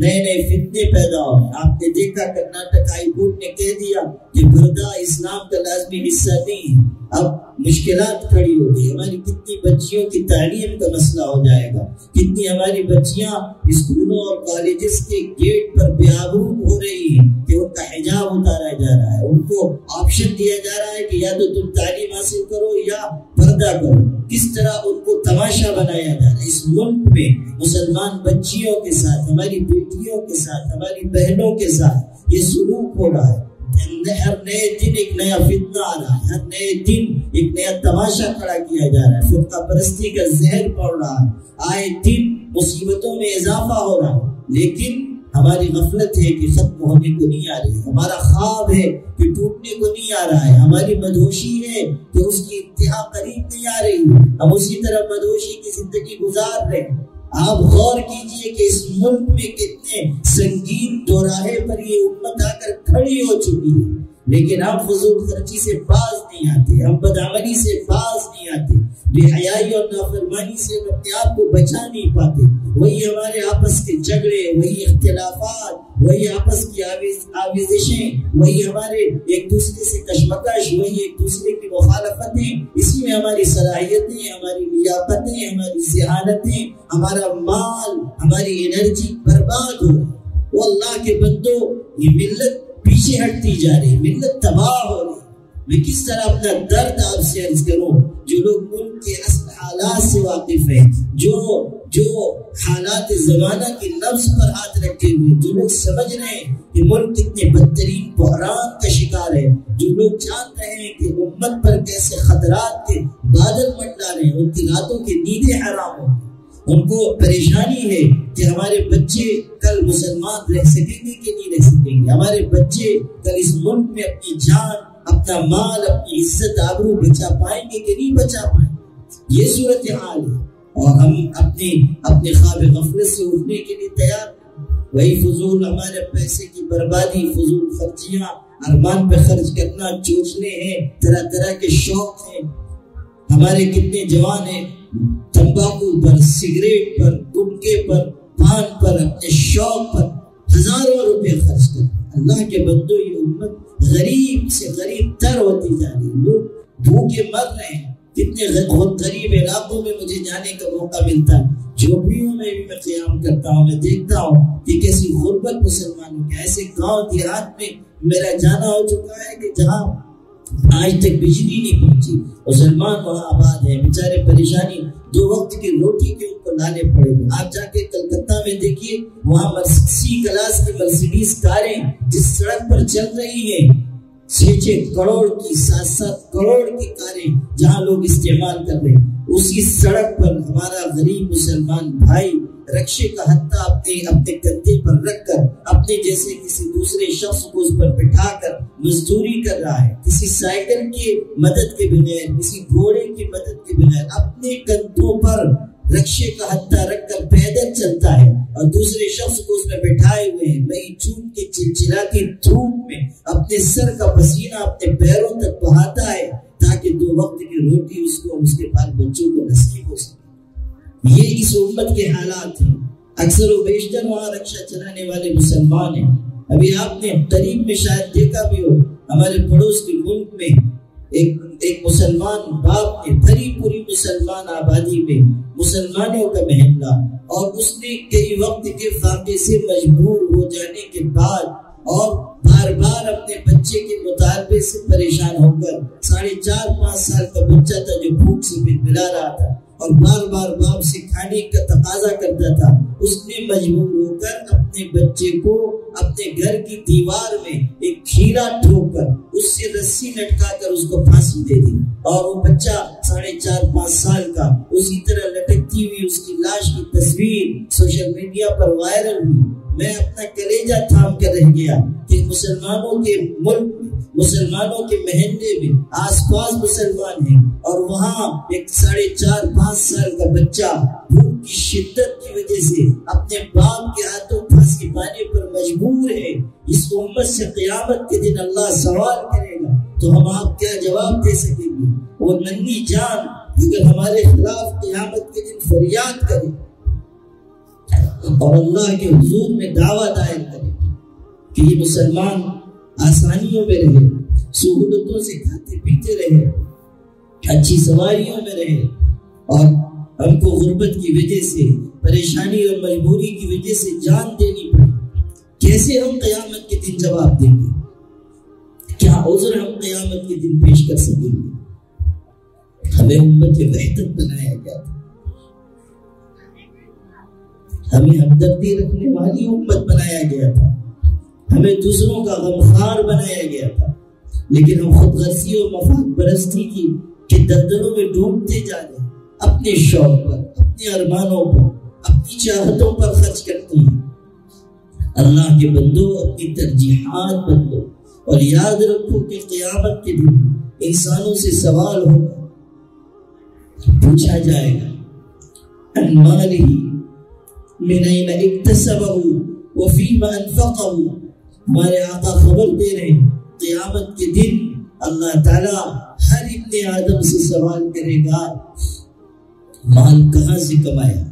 S2: نئے فتنے پیدا ہو۔ آپ نے دیکھا کرناٹک ہائی کورٹ نے کہہ دیا کہ پردہ اسلام کا لازمی حصہ نہیں ہے۔ اب مشکلات کھڑی ہو گئی، ہماری کتنی بچیوں کی تعلیم کا مسئلہ ہو جائے گا، کتنی ہماری بچیاں اسکولوں اور کالجز کے گیٹ پر بے آبرو ہو رہی ہیں کہ ان کا حجاب اتارا جا رہا ہے، ان کو آپشن دیا جا رہا ہے کہ یا تو تم تعلیم حاصل کرو یا پردہ کرو۔ کس طرح ان کو تماشا بنایا جا رہا ہے۔ اس ملک میں مسلمان بچیوں کے ساتھ، ہماری بیٹیوں کے ساتھ، ہماری بہنوں کے ساتھ یہ سلوک ہو رہا ہے۔ ہر نئے دن ایک نیا فتنہ آ رہا ہے، ہر نئے دن ایک نیا تماشا کھڑا کیا جا رہا ہے، فرقہ پرستی کا زہر پڑ رہا ہے، آئے دن مصیبتوں میں اضافہ ہو رہا ہے۔ لیکن ہماری غفلت ہے کہ ختم ہونے کو نہیں آ رہی، ہمارا خواب ہے کہ ٹوٹنے کو نہیں آ رہا ہے، ہماری مدہوشی ہے کہ اس کی انتہا قریب نہیں آ رہی، ہم اسی طرح مدہوشی کی زندگی گزار رہے ہیں۔ آپ غور کیجئے کہ اس ملک میں کتنے سنگین دوراہے پر یہ امت آ کر کھڑی ہو چکی ہے، لیکن ہم فضول خرچی سے باز نہیں آتے، ہم بدعملی سے باز نہیں آتے، بے حیائی اور نافرمانی سے ہم اپنے آپ کو بچا نہیں پاتے۔ وہی ہمارے آپس کے جھگڑے، وہی اختلافات، وہی آپس کی آویزشیں، وہی ہمارے ایک دوسرے سے کشمکش، وہی ایک دوسرے کی مخالفتیں، اسی میں ہماری صلاحیتیں، ہماری لیاقتیں، ہماری ذہانتیں، ہمارا مال، ہماری انرجی برباد ہو رہی ہے۔ وہ اللہ کے بندو، یہ ملت پیچھے ہٹتی جا رہی، ملت تباہ ہو رہی۔ میں کس طرح اپنا درد آپ سے عرض کروں، جو لوگ ملک کے اصل حالات سے واقف ہیں، جو حالات زمانہ کی نبض پر ہاتھ رکھے ہوئے، جو لوگ سمجھ رہے ہیں کہ ملک کتنے بدترین بحران کا شکار ہے، جو لوگ جان رہے ہیں کہ امت پر کیسے خطرات کے بادل منڈا رہے ہیں، ان کی راتوں کی نیندیں حرام ہوں، ان کو پریشانی ہے کہ ہمارے بچے کل مسلمان رہ سکیں گے کہ نہیں رہ سکیں گے، ہمارے بچے کل اس ملک میں اپنی جان، اپنا مال، اپنی عزت آبرو بچا پائیں گے کہ نہیں بچا پائیں گے۔ یہ صورتحال ہے، اور ہم اپنے خواب غفلت سے اٹھنے کے لیے تیار۔ وہی فضول ہمارے پیسے کی بربادی، فضول خرچیاں، ارمان پہ خرچ کرنا، چوچلے ہیں، طرح طرح کے شوق ہیں۔ ہمارے کتنے جوان ہیں تمباکو پر، سگریٹ پر، گٹکے پر، پان پر، اپنے شوق پر ہزاروں روپے خرچ کرتے ہیں۔ اللہ کے بندو، یہ امت غریب سے غریب تر ہوتی جا رہی ہے، لوگ بھوکے مر رہے ہیں۔ کتنے غریب علاقوں میں مجھے جانے کا موقع ملتا ہے، جھوپڑیوں میں بھی میں قیام کرتا ہوں، میں دیکھتا ہوں کہ کیسی غربت مسلمانوں کے، ایسے گاؤں دیہات میں میرا جانا ہو چکا ہے کہ جہاں آج تک بجلی نہیں پہنچی، مسلمان وہاں آباد ہیں، بیچارے پریشانی، 2 وقت کی روٹی کے ان کو لانے پڑے گا۔ آپ جا کے کلکتہ میں دیکھیے، وہاں C کلاس کی مرسیڈیز کاریں جس سڑک پر چل رہی ہیں، 6 کروڑ کی 7 کروڑ کی کاریں جہاں لوگ استعمال کر رہے ہیں، اسی سڑک پر ہمارا غریب مسلمان بھائی رکشے کا ہتھا اپنے کندھے پر رکھ کر اپنے جیسے کسی دوسرے شخص کو اس پر بٹھا کر مزدوری کر رہا ہے، کسی سائیکل کی مدد کے بغیر، کسی گھوڑے کی مدد کے بغیر اپنے کندھوں پر رکشے کا ہتھا رکھ کر پیدل چلتا ہے، اور دوسرے شخص کو اس میں بٹھائے ہوئے ہیں، مئی جون کی چلچلاتی دھوپ میں اپنے سر کا پسینہ اپنے پیروں تک بہاتا ہے تاکہ 2 وقت کی روٹی اس کو اس کے بال بچوں کو نصیب ہو سکے۔ یہ اس امت کے حالات ہیں۔ اکثر و بیشتر وہاں رکشہ چلانے والے مسلمان ہیں۔ ابھی آپ نے قریب میں شاید دیکھا بھی ہو، ہمارے پڑوس کے ملک میں ایک مسلمان باپ نے بھری پوری مسلمان آبادی میں مسلمانوں کا محلہ، اور اس نے کئی وقت کے فاقے سے مجبور ہو جانے کے بعد اور بار بار اپنے بچے کے مطالبے سے پریشان ہو کر 4.5-5 سال کا بچہ تھا جو بھوک سے بلبلا رہا تھا اور بار بار باپ سے کھانے کا تقاضا کرتا تھا، اس نے مجبور ہو کر اپنے بچے کو اپنے گھر کی دیوار میں ایک کھیرا ٹھوک کر اس سے رسی لٹکا کر اس کو پھانسی دے دی، اور وہ بچہ 4.5-5 سال کا اسی طرح لٹکتی ہوئی اس کی لاش کی تصویر سوشل میڈیا پر وائرل ہوئی۔ میں اپنا کلیجہ تھام کر رہ گیا کہ مسلمانوں کے ملک میں، مسلمانوں کے محلے میں آس پاس مسلمان ہیں، اور وہاں ایک 4.5-5 سال کا بچہ بھوک کی شدت کی وجہ سے اپنے باپ کے ہاتھوں پھانسی پانے پر مجبور ہے۔ اس امت سے قیامت کے دن اللہ سوال کرے گا تو ہم آپ کیا جواب دے سکیں گے؟ وہ ننھی جان اگر ہمارے خلاف قیامت کے دن فریاد کرے اور اللہ کے حضور میں دعویٰ دائر کرے کہ یہ مسلمان آسانیوں میں رہے، سہولتوں سے کھاتے پیتے رہے، اچھی سواریوں میں رہے، اور ہم کو غربت کی وجہ سے، پریشانی اور مجبوری کی وجہ سے جان دینی پڑی، کیسے ہم قیامت کے دن جواب دیں گے؟ کیا عذر ہم قیامت کے دن پیش کر سکیں گے؟ ہمیں امت وحدت بنایا گیا تھا، ہمیں ہمدردی رکھنے والی امت بنایا گیا تھا، ہمیں دوسروں کا غمخوار بنایا گیا تھا، لیکن ہم خود غرضی اور مفاد پرستی کے دلدلوں میں ڈوبتے جا رہے ہیں، اپنے شوق پر، اپنے ارمانوں پر، اپنی چاہتوں پر خرچ کرتے ہیں۔ اللہ کے بندو اپنی ترجیحات بدلو، اور یاد رکھو کہ قیامت کے دن انسانوں سے سوال ہوگا، پوچھا جائے گا عن مالہ من این اکتسبہ وفیما انفقہ۔ ہمارے آقا خبر دے رہے ہیں قیامت کے دن اللہ تعالیٰ ہر ابن آدم سے سوال کرے گا مال کہاں سے کمایا،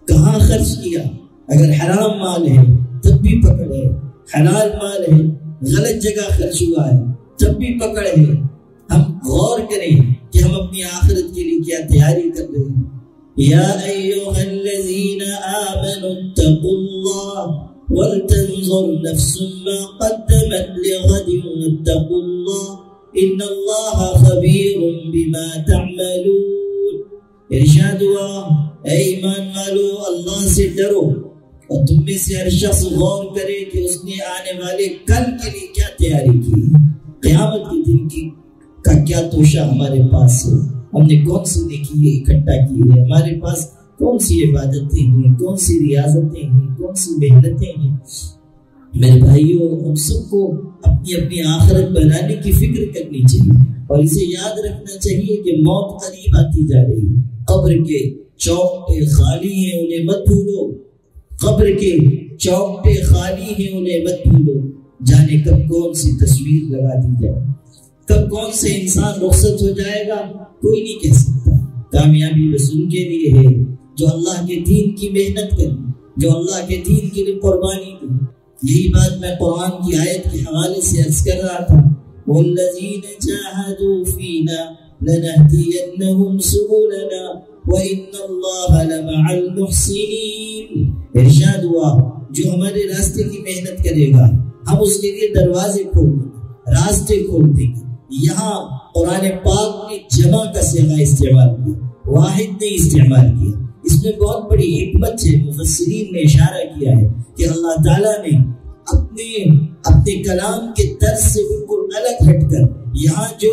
S2: کہاں خرچ کیا۔ اگر حرام مال ہے تب بھی پکڑ ہے، حلال مال ہے غلط جگہ خرچ ہوا ہے تب بھی پکڑ ہے۔ ہم غور کریں کہ ہم اپنی آخرت کے لیے کیا تیاری کر رہے ہیں۔ یا ایھا الذین آمنوا اتقوا اللہ ولتنظر نفس ما قدمت لغد واتقوا اللہ ان اللہ خبیر بما تعملون۔ ارشاد ہوا اے ایمان والو اللہ سے ڈرو، اور تم میں سے ہر شخص غور کرے کہ اس نے آنے والے کل کے لیے کیا تیاری کی ہے، قیامت کے دن کا کیا توشہ ہمارے پاس ہے، ہم نے کون سی نیکی اکٹھا کی ہے، ہمارے پاس کون سی عبادتیں ہیں، کون سی ریاضتیں ہیں، کون سی محنتیں ہیں۔ میرے بھائیوں، ہم سب کو اپنی اپنی آخرت بنانے کی فکر کرنی چاہیے، اور اسے یاد رکھنا چاہیے کہ موت قریب آتی جا رہی ہے۔ قبر کے چوکٹے خالی ہیں انہیں مت بھولو، قبر کے چوکٹے خالی ہیں انہیں مت بھولو۔ جانے کب کون سی تصویر لگا دی جائے، کب کون سے انسان رخصت ہو جائے گا کوئی نہیں کہہ سکتا۔ کامیابی بس ان کے لیے ہے جو اللہ کے دین کی محنت کریں، جو اللہ کے دین کے لیے قربانی دیں۔ یہی بات میں قرآن کی آیت کے حوالے سے عرض کر رہا تھا، وَالَّذِينَ جَاهَدُوا فِينَا لَنَهْدِيَنَّهُمْ سُبُلَنَا وَإِنَّ اللَّهَ لَمَعَ الْمُحْسِنِينَ۔ ارشاد ہوا جو ہمارے راستے کی محنت کرے گا ہم اس کے لیے دروازے کھول دیں گے، راستے کھول دیں گے۔ یہاں قرآن پاک نے جمع کا صیغہ استعمال کیا، واحد نے استعمال کیا۔ اس میں بہت بڑی حکمت ہے، مفسرین نے اشارہ کیا ہے کہ اللہ تعالیٰ نے اپنے کلام کے طرز سے بالکل الگ ہٹ کر یہاں جو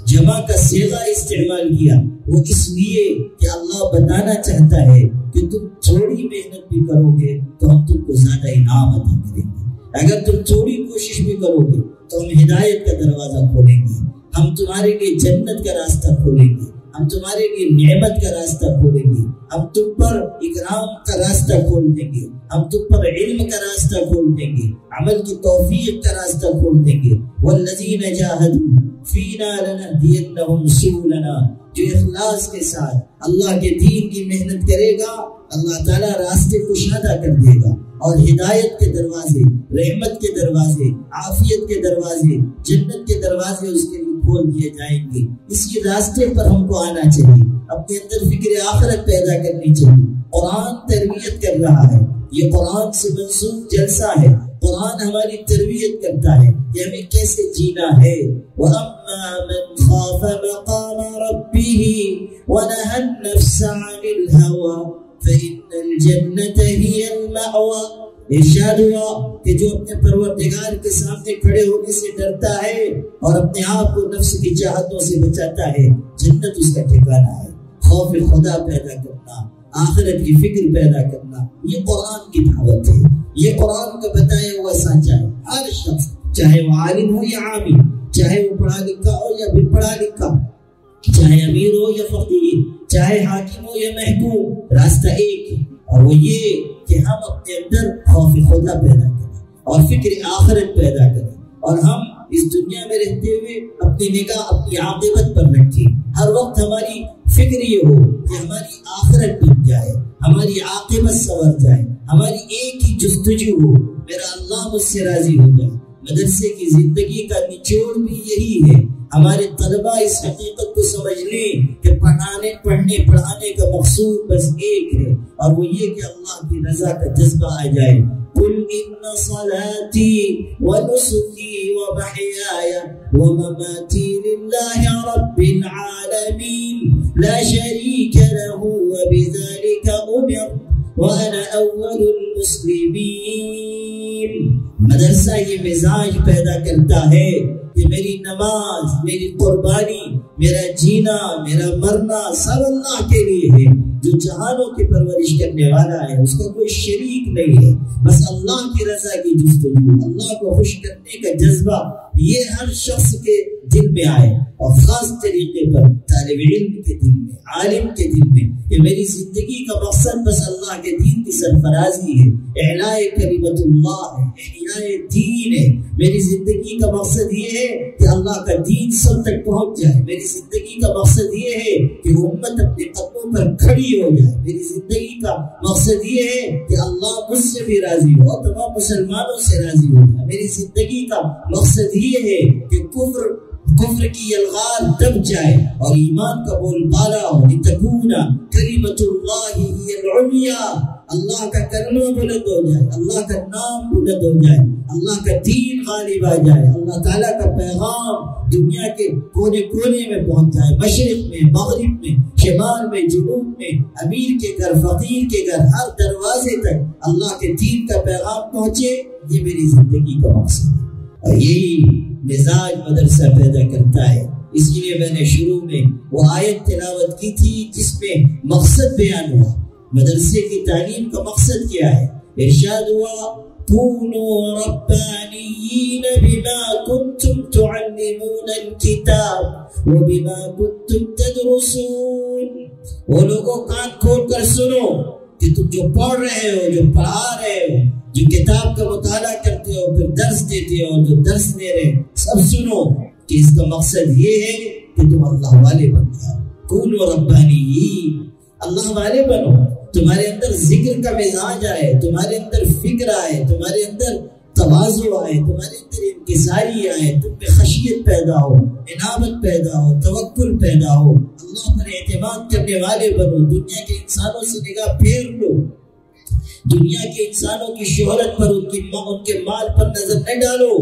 S2: جمع کا صیغہ استعمال کیا وہ اس لیے کہ اللہ بتانا چاہتا ہے کہ تم تھوڑی محنت بھی کرو گے تو ہم تم کو زیادہ انعام عطا کریں گے، اگر تم تھوڑی کوشش بھی کرو گے تو ہم ہدایت کا دروازہ کھولیں گے، ہم تمہارے لیے جنت کا راستہ کھولیں گے، ہم تمہارے لیے نعمت کا راستہ کھولیں گے، ہم تم پر اکرام کا راستہ کھول دیں گے، ہم تم پر علم کا راستہ کھول دیں گے، عمل کی توفیق کا راستہ کھول دیں گے۔ والذین جاہدوا فینا لنہدینہم سبلنا، جو اخلاص کے ساتھ اللہ کے دین کی محنت کرے گا اللہ تعالیٰ راستے کشادہ کر دے گا اور ہدایت کے دروازے، رحمت کے دروازے، عافیت کے دروازے، جنت کے دروازے اس کے لیے کھول دیے جائیں گے۔ اسی راستے پر ہم کو آنا چاہیے، اپنے اندر فکر آخرت پیدا کرنی چاہیے۔ قرآن تربیت کر رہا ہے، یہ قرآن سے منسوخ جلسہ ہے، قرآن ہماری تربیت کرتا ہے کہ ہمیں کیسے جینا ہے۔ وَأَمَّا مَنْ خَافَ مَقَامَ رَبِّهِ وَنَهَى النَّفْسَ عَنِ الْهَوَىٰ فَإِنَّ الْجَنَّةَ هِيَ الْمَأْوَىٰ۔ ارشاد ہوا کہ جو اپنے پروردگار کے سامنے کھڑے ہونے سے ڈرتا ہے اور اپنے آپ کو نفس کی چاہتوں سے بچاتا ہے، جنت اس کا ٹھکانہ ہے۔ خوف خدا پیدا کرنا، آخرت کی فکر پیدا کرنا، یہ قرآن کی دعوت ہے، یہ قرآن کا بتایا ہوا سانچہ ہے۔ ہر شخص چاہے وہ عالم ہو یا عامی، چاہے وہ پڑھا لکھا ہو یا بن پڑھا لکھا، چاہے امیر ہو یا فقیر، چاہے حاکم ہو یا محکوم، راستہ ایک ہے، اور وہ یہ کہ ہم اپنے اندر خوف خدا پیدا کریں اور فکر آخرت پیدا کریں، اور ہم اس دنیا میں رہتے ہوئے اپنی نگاہ اپنی عاقبت پر رکھیں۔ ہر وقت ہماری فکر یہ ہو کہ ہماری آخرت بن جائے، ہماری عاقبت سنور جائے، ہماری ایک ہی جستجو ہو، میرا اللہ مجھ سے راضی ہو جائے۔ مدرسے کی زندگی کا نچوڑ بھی یہی ہے۔ ہمارے طلبہ اس حقیقت کو سمجھ لیں کہ پڑھانے کا مقصود بس ایک ہے، اور وہ یہ کہ اللہ کی رضا کا جذبہ آ جائے۔ قل ان صلاتي ونسكي ومحياي ومماتي لله رب العالمين لا شريك له وبذلك أمرت وأنا أول المسلمين۔ مدرسہ یہ مزاج پیدا کرتا ہے کہ میری نماز، میری قربانی، میرا جینا، میرا مرنا سب اللہ کے لیے ہے۔ جو جہانوں کی پرورش کرنے والا ہے اس کا کوئی شریک نہیں ہے، بس اللہ کی رضا کی جستجو، اللہ کو خوش کرنے کا جذبہ یہ ہر شخص کے دل میں آئے، اور خاص طریقے پر طالب علم کے دل میں، عالم کے دل میں، کہ میری زندگی کا مقصد بس اللہ کے دین کی سرفرازی ہے، اعلاء کلمت اللہ ہے، احیاء دین ہے۔ میری زندگی کا مقصد یہ ہے کہ اللہ کا دین سب تک پہنچ جائے، میری زندگی کا مقصد یہ ہے کہ امت اپنے قدموں پر کھڑی ہو جائے، میری زندگی کا مقصد یہ ہے کہ اللہ مجھ سے بھی راضی ہو اور تمام مسلمانوں سے راضی ہو جائے، میری زندگی کا مقصد یہ ہے کہ کفر کی الغار دب جائے اور ایمان کا بول بالا ہو، لتکون کلمۃ اللہ ہی العلیٰ، اللہ کا کلمہ بلند ہو جائے، اللہ کا نام بلند ہو جائے، اللہ کا دین غالب آ جائے، اللہ تعالیٰ کا پیغام دنیا کے کونے کونے میں پہنچ جائے، مشرق میں، مغرب میں، شمال میں، جنوب میں، امیر کے گھر، فقیر کے گھر، ہر دروازے تک اللہ کے دین کا پیغام پہنچے۔ یہ میری زندگی کا مقصد ہے، اور یہی مزاج مدرسہ پیدا کرتا ہے۔ اس لیے میں نے شروع میں وہ آیت تلاوت کی تھی جس میں مقصد بیان ہوا، مدرسے کی تعلیم کا مقصد کیا ہے۔ ارشاد ہوا كونوا ربانيين بما كنتم تعلمون الكتاب وبما كنتم تدرسون۔ وہ لوگوں کان کھول کر سنو کہ تم جو پڑھ رہے ہو، جو پڑھا رہے ہو، جو کتاب کا مطالعہ کرتے ہو، پھر درس دیتے ہو، جو درس دے رہے سب سنو کہ اس کا مقصد یہ ہے کہ تم اللہ والے بن جاؤ۔ کونوا ربانیین، اللہ والے بنو، تمہارے اندر ذکر کا مزاج آئے، تمہارے اندر فکر آئے، تمہارے اندر تواضع آئے، تمہارے اندر انکساری آئے، تم میں خشیت پیدا ہو، انابت پیدا ہو، توکل پیدا ہو، اللہ پر اعتماد کرنے والے بنو۔ دنیا کے انسانوں سے نگاہ پھیر لو، دنیا کے انسانوں کی شہرت پر، ان کے مال پر نظر نہ ڈالو،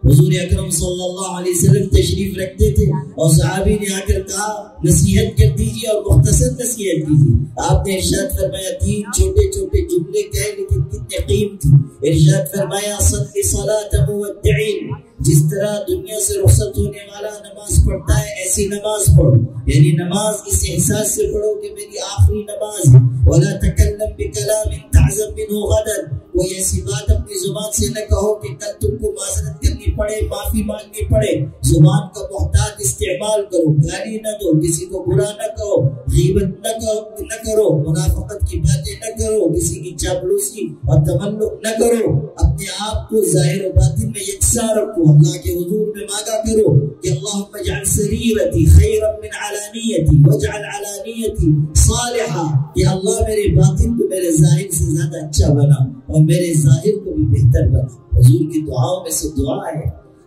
S2: حضور اکرم صلی اللہ علیہ وسلم تشریف رکھتے تھے اور صحابی نے آ کر کہا نصیحت کر دیجیے اور مختصر نصیحت کیجیے. آپ نے ارشاد فرمایا 3 چھوٹے چھوٹے جملے کہے لیکن کتنے قیمتی. ارشاد فرمایا صلی صلاۃ مودعین، جس طرح دنیا سے رخصت ہونے والا نماز پڑھتا ہے ایسی نماز پڑھو، یعنی نماز اس احساس سے پڑھو کہ میری آخری نماز ہے. ولا تکلم بکلام تعظم منه غدا، کوئی ایسی بات اپنی زبان سے نہ کہو کہ کل تم کو معذرت کرنی پڑے، معافی مانگنی پڑے. زبان کا محتاط استعمال کرو، گالی نہ دو، کسی کو برا نہ کہو، غیبت نہ کرو، منافقت کی باتیں نہ کرو، کسی کی چاپلوسی اور تملق نہ کرو. اپنے آپ کو ظاہر و باطن میں یکساں رکھو، اللہ کے حضور میں مانگا کرو کہ اللہم اجعل سریرتی خیرا من علانیتی واجعل علانیتی صالحا، کہ اللہ میرے باطن کو میرے ظاہر سے زیادہ اچھا بنا اور میرے ظاہر کو بھی بہتر بنا. حضور کی دعاؤں میں سے دعا ہے،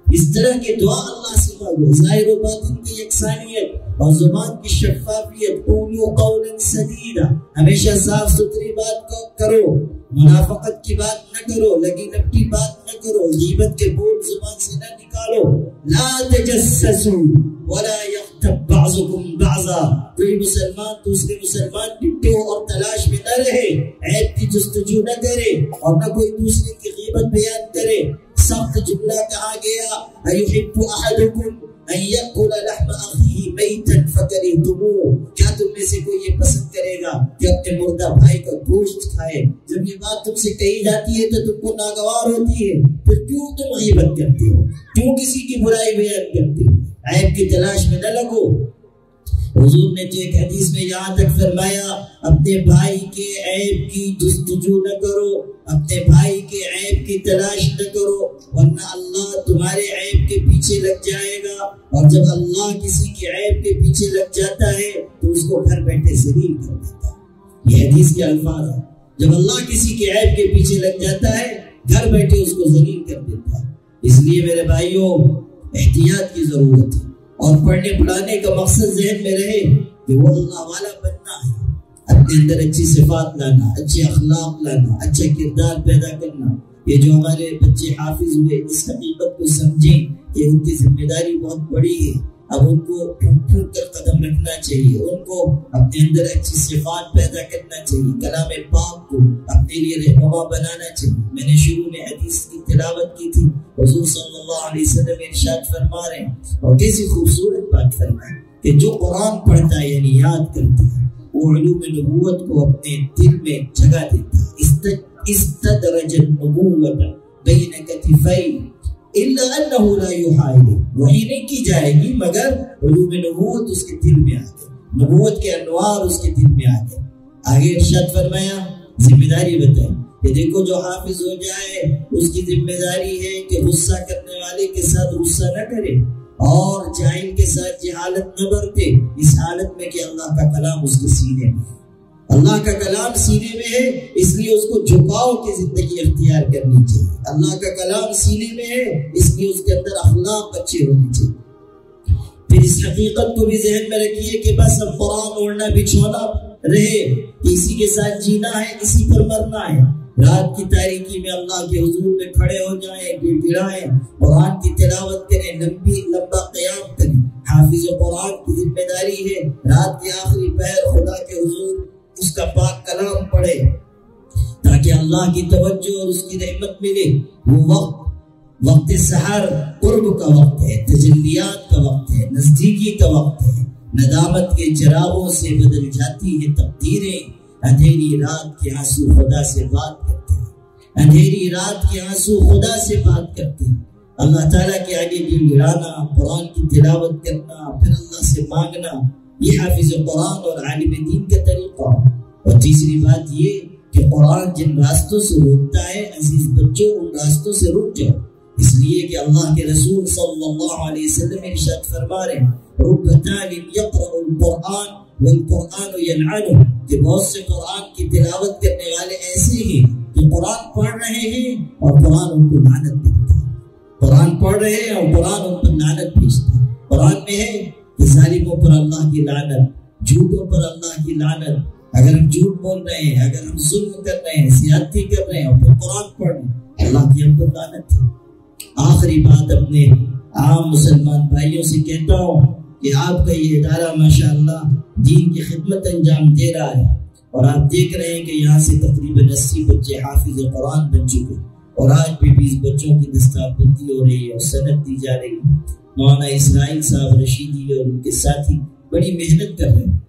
S2: اس طرح کی دعا اللہ سے مانگو، ظاہر و باطن کی یکسانیت اور زبان کی شفافیت. قولوا قولا سدیدا، ہمیشہ صاف ستھری بات کرو، منافقت کی بات نہ کرو، لگی لپٹی بات نہ کرو، غیبت کے بول زبان سے نہ نکالو. لا تجسسوا ولا یغتب بعضکم بعضا، کوئی مسلمان دوسرے مسلمان کی ٹو اور تلاش میں نہ رہے، عیب کی جستجو نہ کرے اور نہ کوئی دوسرے کی غیبت بیان کرے. سخت جملہ کہا گیا ایحب احدکم ان یأکل لحم اخیہ میتا فکرہتموہ، کیا تم میں سے کوئی یہ پسند کرے گا کہ اپنے مردہ بھائی کا گوشت کھائے؟ جب یہ بات تم سے کہی جاتی ہے تو تم کو ناگوار ہوتی ہے، پھر کیوں تم غیبت کرتے ہو، کیوں کسی کی برائی بیان کرتے ہو؟ عیب کی تلاش میں نہ لگو. حضور نے تو ایک حدیث میں یہاں تک فرمایا اپنے بھائی کے عیب کی جستجو نہ کرو، اپنے بھائی کے عیب کی تلاش نہ کرو، ورنہ اللہ تمہارے عیب کے پیچھے لگ جائے گا. اور جب اللہ کسی کے عیب کے پیچھے لگ جاتا ہے تو اس کو گھر بیٹھے ذلیل کر دیتا ہے. یہ حدیث کے الفاظ ہیں، جب اللہ کسی کے عیب کے پیچھے لگ جاتا ہے گھر بیٹھے اس کو ذلیل کر دیتا ہے. اس لیے میرے بھائیوں احتیاط کی ضرورت ہے، اور پڑھنے پڑھانے کا مقصد ذہن میں رہے کہ وہ اللہ والا بننا ہے، اپنے اندر اچھی صفات لانا، اچھے اخلاق لانا، اچھا کردار پیدا کرنا. یہ جو ہمارے بچے حافظ ہوئے اس حقیقت کو سمجھیں کہ ان کی ذمہ داری بہت بڑی ہے. اب ان کو پھونک پھونک کر قدم رکھنا چاہیے، ان کو اپنے اندر اچھی صفات پیدا کرنا چاہیے، کلام پاک کو اپنے لیے رہنما بنانا چاہیے. میں نے شروع میں حدیث کی تلاوت کی تھی، حضور صلی اللہ علیہ وسلم ارشاد فرما رہے ہیں اور کیسی خوبصورت بات فرمائے کہ جو قرآن پڑھتا ہے یعنی یاد کرتا ہے وہ علوم نبوت کو اپنے دل میں جگہ دیتا ہے. استدرج النبوت بین کتفی الا انه لا يحائل، وہی نہیں کی جائے گی مگر علوم نبوت اس کے دل میں آ گئے، نبوت کے انوار اس کے دل میں آ گئے. آگے ارشاد فرمایا ذمہ داری بتائی کہ دیکھو جو حافظ ہو جائے اس کی ذمہ داری ہے کہ غصہ کرنے والے کے ساتھ غصہ نہ کرے اور جاہل کے ساتھ جہالت نہ برتے، اس حالت میں کہ اللہ کا کلام اس کے سینے میں، اللہ کا کلام سینے میں ہے اس لیے اس کو جھکاؤ کی زندگی اختیار کرنی چاہیے. اللہ کا کلام سینے میں ہے اس لیے اس کے اندر اخلاق اچھے ہونے چاہیے. پھر اس حقیقت کو بھی ذہن میں رکھیے کہ بس اب قرآن اوڑھنا بچھونا رہے، اسی کے ساتھ جینا ہے، اسی پر مرنا ہے. رات کی تاریکی میں اللہ کے حضور میں کھڑے ہو جائیں، گڑ گڑائیں، قرآن کی تلاوت کریں، لمبا قیام کریں. حافظ قرآن کی ذمہ داری ہے رات کے آخری پہر خدا کے حضور اس کا پاک کلام پڑھے تاکہ اللہ کی توجہ اور اس کی رحمت ملے. وہ وقت سحر قرب کا وقت ہے، تجلیات کا وقت ہے، نزدیکی کا وقت ہے. ندامت کے چراغوں سے بدل جاتی ہے تقدیریں، اندھیری رات کے آنسو خدا سے بات کرتے ہیں، اندھیری رات کے آنسو خدا سے بات کرتے ہیں. اللہ تعالیٰ کے آگے گڑ گڑانا، قرآن کی تلاوت کرنا، پھر اللہ سے مانگنا، یہ حافظ قرآن اور عالم دین کا طریقہ. اور تیسری بات یہ کہ قرآن جن راستوں سے روکتا ہے عزیز بچوں ان راستوں سے رک جاؤ، اس لیے کہ اللہ کے رسول صلی اللہ علیہ وسلم ارشاد فرما رہے ہیں رب طالب یقرأ القرآن والقرآن یلعنہ، کہ بہت سے قرآن کی تلاوت کرنے والے ایسے ہیں کہ قرآن پڑھ رہے ہیں اور قرآن ان کو لعنت بھیجتا ہے، قرآن پڑھ رہے ہیں اور قرآن ان پر لعنت بھیجتا ہے. قرآن میں ہے کہ ظالموں پر اللہ کی لعنت، جھوٹوں پر اللہ کی لعنت. اگر ہم جھوٹ بول رہے ہیں، اگر ہم ظلم کر رہے ہیں، زیادتی کر رہے ہیں اور پھر قرآن پڑھ رہے ہیں، اللہ کی ہم پر لعنت ہے. آخری بات اپنے عام مسلمان بھائیوں سے کہتا ہوں کہ آپ کا یہ ادارہ ماشاءاللہ دین کی خدمت انجام دے رہا ہے، اور آپ دیکھ رہے ہیں کہ یہاں سے تقریباً 80 بچے حافظ قرآن بن چکے، اور آج بھی 20 بچوں کی دستار بندی ہو رہی ہے اور سند دی جا رہی ہے۔ مولانا اسرائیل صاحب رشیدی اور ان کے ساتھی بڑی محنت کر رہے ہیں،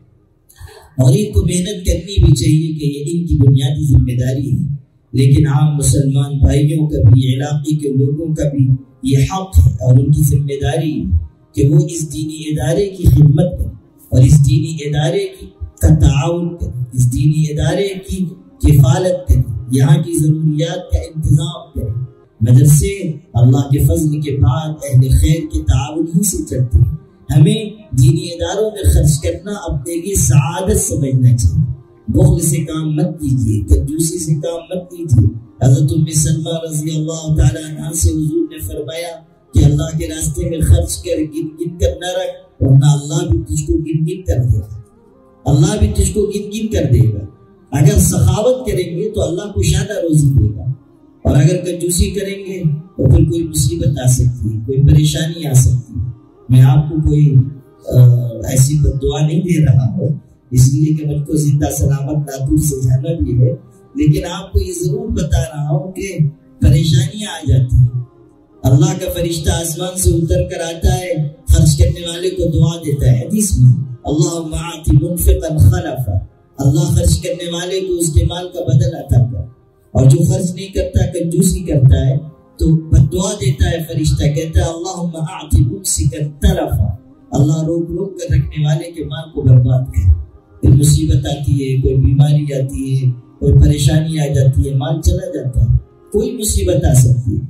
S2: اور ان کو محنت کرنی بھی چاہیے کہ یہ ان کی بنیادی ذمہ داری ہے، لیکن عام مسلمان بھائیوں کا بھی، علاقے کے لوگوں کا بھی یہ حق ہے اور ان کی ذمہ داری ہے کہ وہ اس دینی ادارے کی خدمت کریں اور اس دینی ادارے کا تعاون کریں، اس دینی ادارے کی کفالت کریں، یہاں کی ضروریات کا انتظام کریں۔ مدرسے اللہ کے فضل کے بعد اہل خیر کے تعاون ہی سے چلتے ہیں۔ ہمیں دینی اداروں میں خرچ کرنا اپنے لیے سعادت سمجھنا چاہیے۔ بخل سے کام مت لیجیے، کنجوسی سے کام مت لیجیے۔ حضرت ام سلمہ رضی اللہ تعالیٰ عنہ سے حضور نے فرمایا کہ اللہ کے راستے میں خرچ کر گن گن کر نہ رکھ، ورنہ اللہ بھی تجھ کو گن گن کر دے گا، اللہ بھی تجھ کو گن گن کر دے گا۔ اگر سخاوت کریں گے تو اللہ کو شادہ روزی دے گا، اور اگر کنجوسی کریں گے تو پھر کوئی مصیبت آ سکتی ہے، کوئی پریشانی آ سکتی ہے۔ میں آپ کو کوئی ایسی بد دعا نہیں دے رہا ہوں، اس لیے کہ مجھ کو زندہ سلامت ناتور سے جانا بھی ہے، لیکن آپ کو یہ ضرور بتا رہا ہوں کہ پریشانیاں آ جاتی ہیں۔ اللہ کا فرشتہ آسمان سے اتر کر آتا ہے، خرچ کرنے والے کو دعا دیتا ہے۔ حدیث میں اللہم آت منفقا خلفا، اللہ خرچ کرنے والے کو اس کے مال کا بدل عطا کر، اور جو خرچ نہیں کرتا، کنجوسی کرتا ہے، تو دعا دیتا ہے فرشتہ، کہتا ہے اللہم آت ممسکا تلفا، اللہ روک روک کر رکھنے والے کے مال کو برباد کر۔ پھر مصیبت آتی ہے، کوئی بیماری آتی ہے، کوئی پریشانی آ جاتی ہے، مال چلا جاتا ہے، کوئی مصیبت آ سکتی ہے۔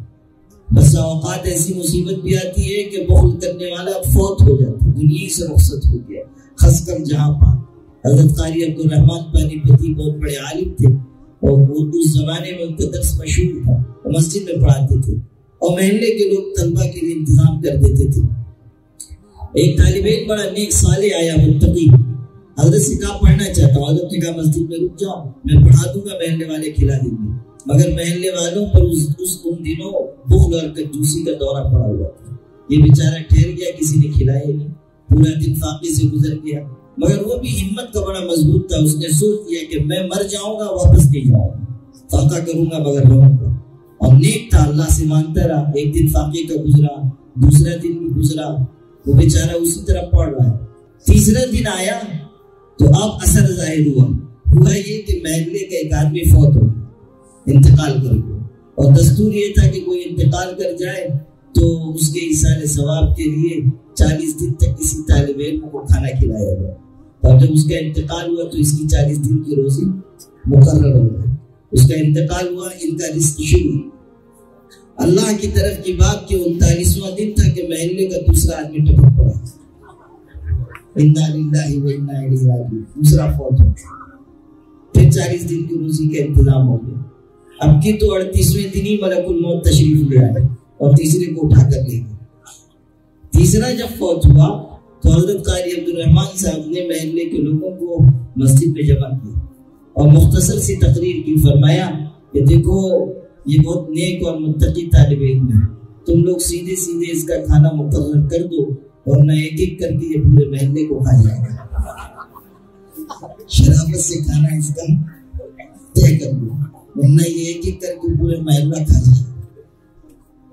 S2: بسا اوقات ایسی مصیبت بھی آتی ہے کہ بخل کرنے والا فوت ہو جاتا ہے، دنیا سے رخصت ہو گیا، خس کر جہاں پاک۔ حضرت قاری عبدالرحمن پانی پتی بہت بڑے عالم تھے، اور وہ اس زمانے میں ان کا درس مشہور تھا، وہ مسجد میں پڑھاتے تھے، اور محلے کے لوگ طلبہ کے لیے انتظام کر دیتے تھے۔ ایک طالب علم بڑا نیک صالح آیا، متقی، حضرت سے کہا پڑھنا چاہتا ہوں۔ حضرت نے کہا مسجد میں رک جاؤ، میں پڑھا دوں گا، محلے والے کھلا دیں گے۔ مگر محلے والوں پر ان دنوں بخل اور کنجوسی کا دورہ پڑا ہوا تھا۔ یہ بیچارہ ٹھہر گیا، کسی نے کھلایا نہیں، پورا دن فاقے سے گزر گیا، مگر وہ بھی ہمت کا بڑا مضبوط تھا۔ اس نے سوچ لیا کہ میں مر جاؤں گا، واپس نہیں جاؤں گا، فاقہ کروں گا مگر رہوں گا، اور نیک تھا، اللہ سے مانگتا رہا۔ ایک دن فاقے کا گزرا، دوسرا دن بھی گزرا، وہ بیچارہ اسی طرح پڑھ رہا ہے۔ تیسرا دن آیا تو اب اثر ظاہر ہوا یہ کہ محلے کا ایک آدمی فوت ہو، انتقال کر گیا، اور دستور یہ تھا کہ کوئی انتقال کر جائے تو اس کے ایصال ثواب کے لیے 40 دن تک کسی طالب علم کو کھانا کھلایا جائے، اور جب اس کا انتقال ہوا تو اس کی 40 دن کی روزی مقرر ہو گئی۔ اس کا انتقال ہوا، ان کا رزق شروع۔ اللہ کی طرف کی بات کہ 39واں دن تھا کہ محلے کا دوسرا آدمی ٹپک پڑا، انا للہ و انا الیہ راجعون، دوسرا فوت ہو۔ پھر 40 دن کی روزی کا انتظام ہو گیا۔ اب کی تو 38ویں دن ہی ملک الموت تشریف لے آئے اور تیسرے کو اٹھا کر لے گئے۔ تیسرا جب فوت ہوا تو حضرت قاری عبدالرحمن صاحب نے محلے کے لوگوں کو مسجد میں جمع کیا اور مختصر سی تقریر کی۔ فرمایا کہ دیکھو یہ بہت نیک اور متقی طالب علم ہے، تم لوگ سیدھے سیدھے اس کا کھانا مقرر کر دو، ورنہ ایک ایک کر کے یہ پورے محلے کو کھا جائے گا۔ شرافت سے کھانا اس کا طے کر دو، ورنہ یہ ایک ایک کر کے پورے محلہ کھا جائے گا۔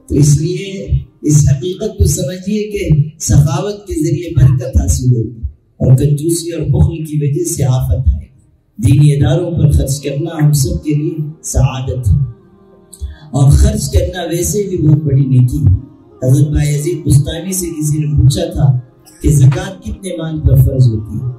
S2: تو اس لیے اس حقیقت کو سمجھیے کہ سخاوت کے ذریعے برکت حاصل ہوگی، اور کنجوسی اور بخل کی وجہ سے آفت آئے گی۔ دینی اداروں پر خرچ کرنا ہم سب کے لیے سعادت ہے، اور خرچ کرنا ویسے بھی بہت بڑی نیکی ہے۔ حضرت بایزید بستانی سے کسی نے پوچھا تھا کہ زکوٰۃ کتنے مال پر فرض ہوتی ہے؟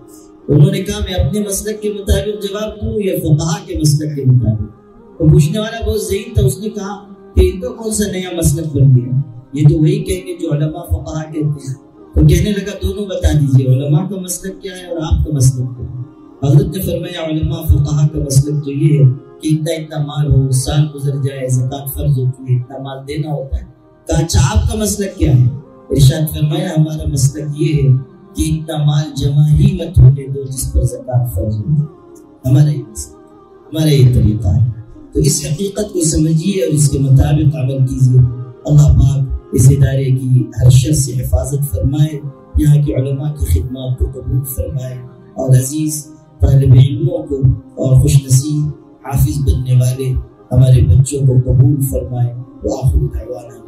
S2: انہوں نے کہا میں اپنے مسلک کے مطابق جواب دوں یا فقہا کے مسلک کے مطابق؟ تو پوچھنے والا بہت ذہین تھا، اس نے کہا کہ ان کا کون سا نیا مسلک بن گیا، یہ تو وہی کہیں گے جو علماء فقہا کہتے ہیں۔ تو کہنے لگا دونوں بتا دیجئے، علماء کا مسلک کیا ہے اور آپ کا مسلک کیا ہے؟ حضرت نے فرمایا علماء فقہا کا مسلک تو یہ ہے کہ اتنا مال ہو، سال گزر جائے، زکوٰۃ فرض ہوتی ہے، اتنا مال دینا ہوتا ہے۔ کہا اچھا آپ کا مسلک کیا ہے؟ ارشاد فرمایا ہمارا مسلک یہ ہے کہ اتنا مال جمع ہی مت ہونے دو جس پر زکوٰۃ فرض ہو۔ ہمارا یہ طریقہ ہے۔ تو اس حقیقت کو سمجھیے اور اس کے مطابق عمل کیجیے۔ اللہ پاک اس ادارے کی ہر شر سے حفاظت فرمائے، یہاں کی علماء کی خدمات کو قبول فرمائے، اور عزیز طالب علموں کو اور خوش نصیب حافظ بننے والے ہمارے بچوں کو قبول فرمائے۔ وآخر دعوانا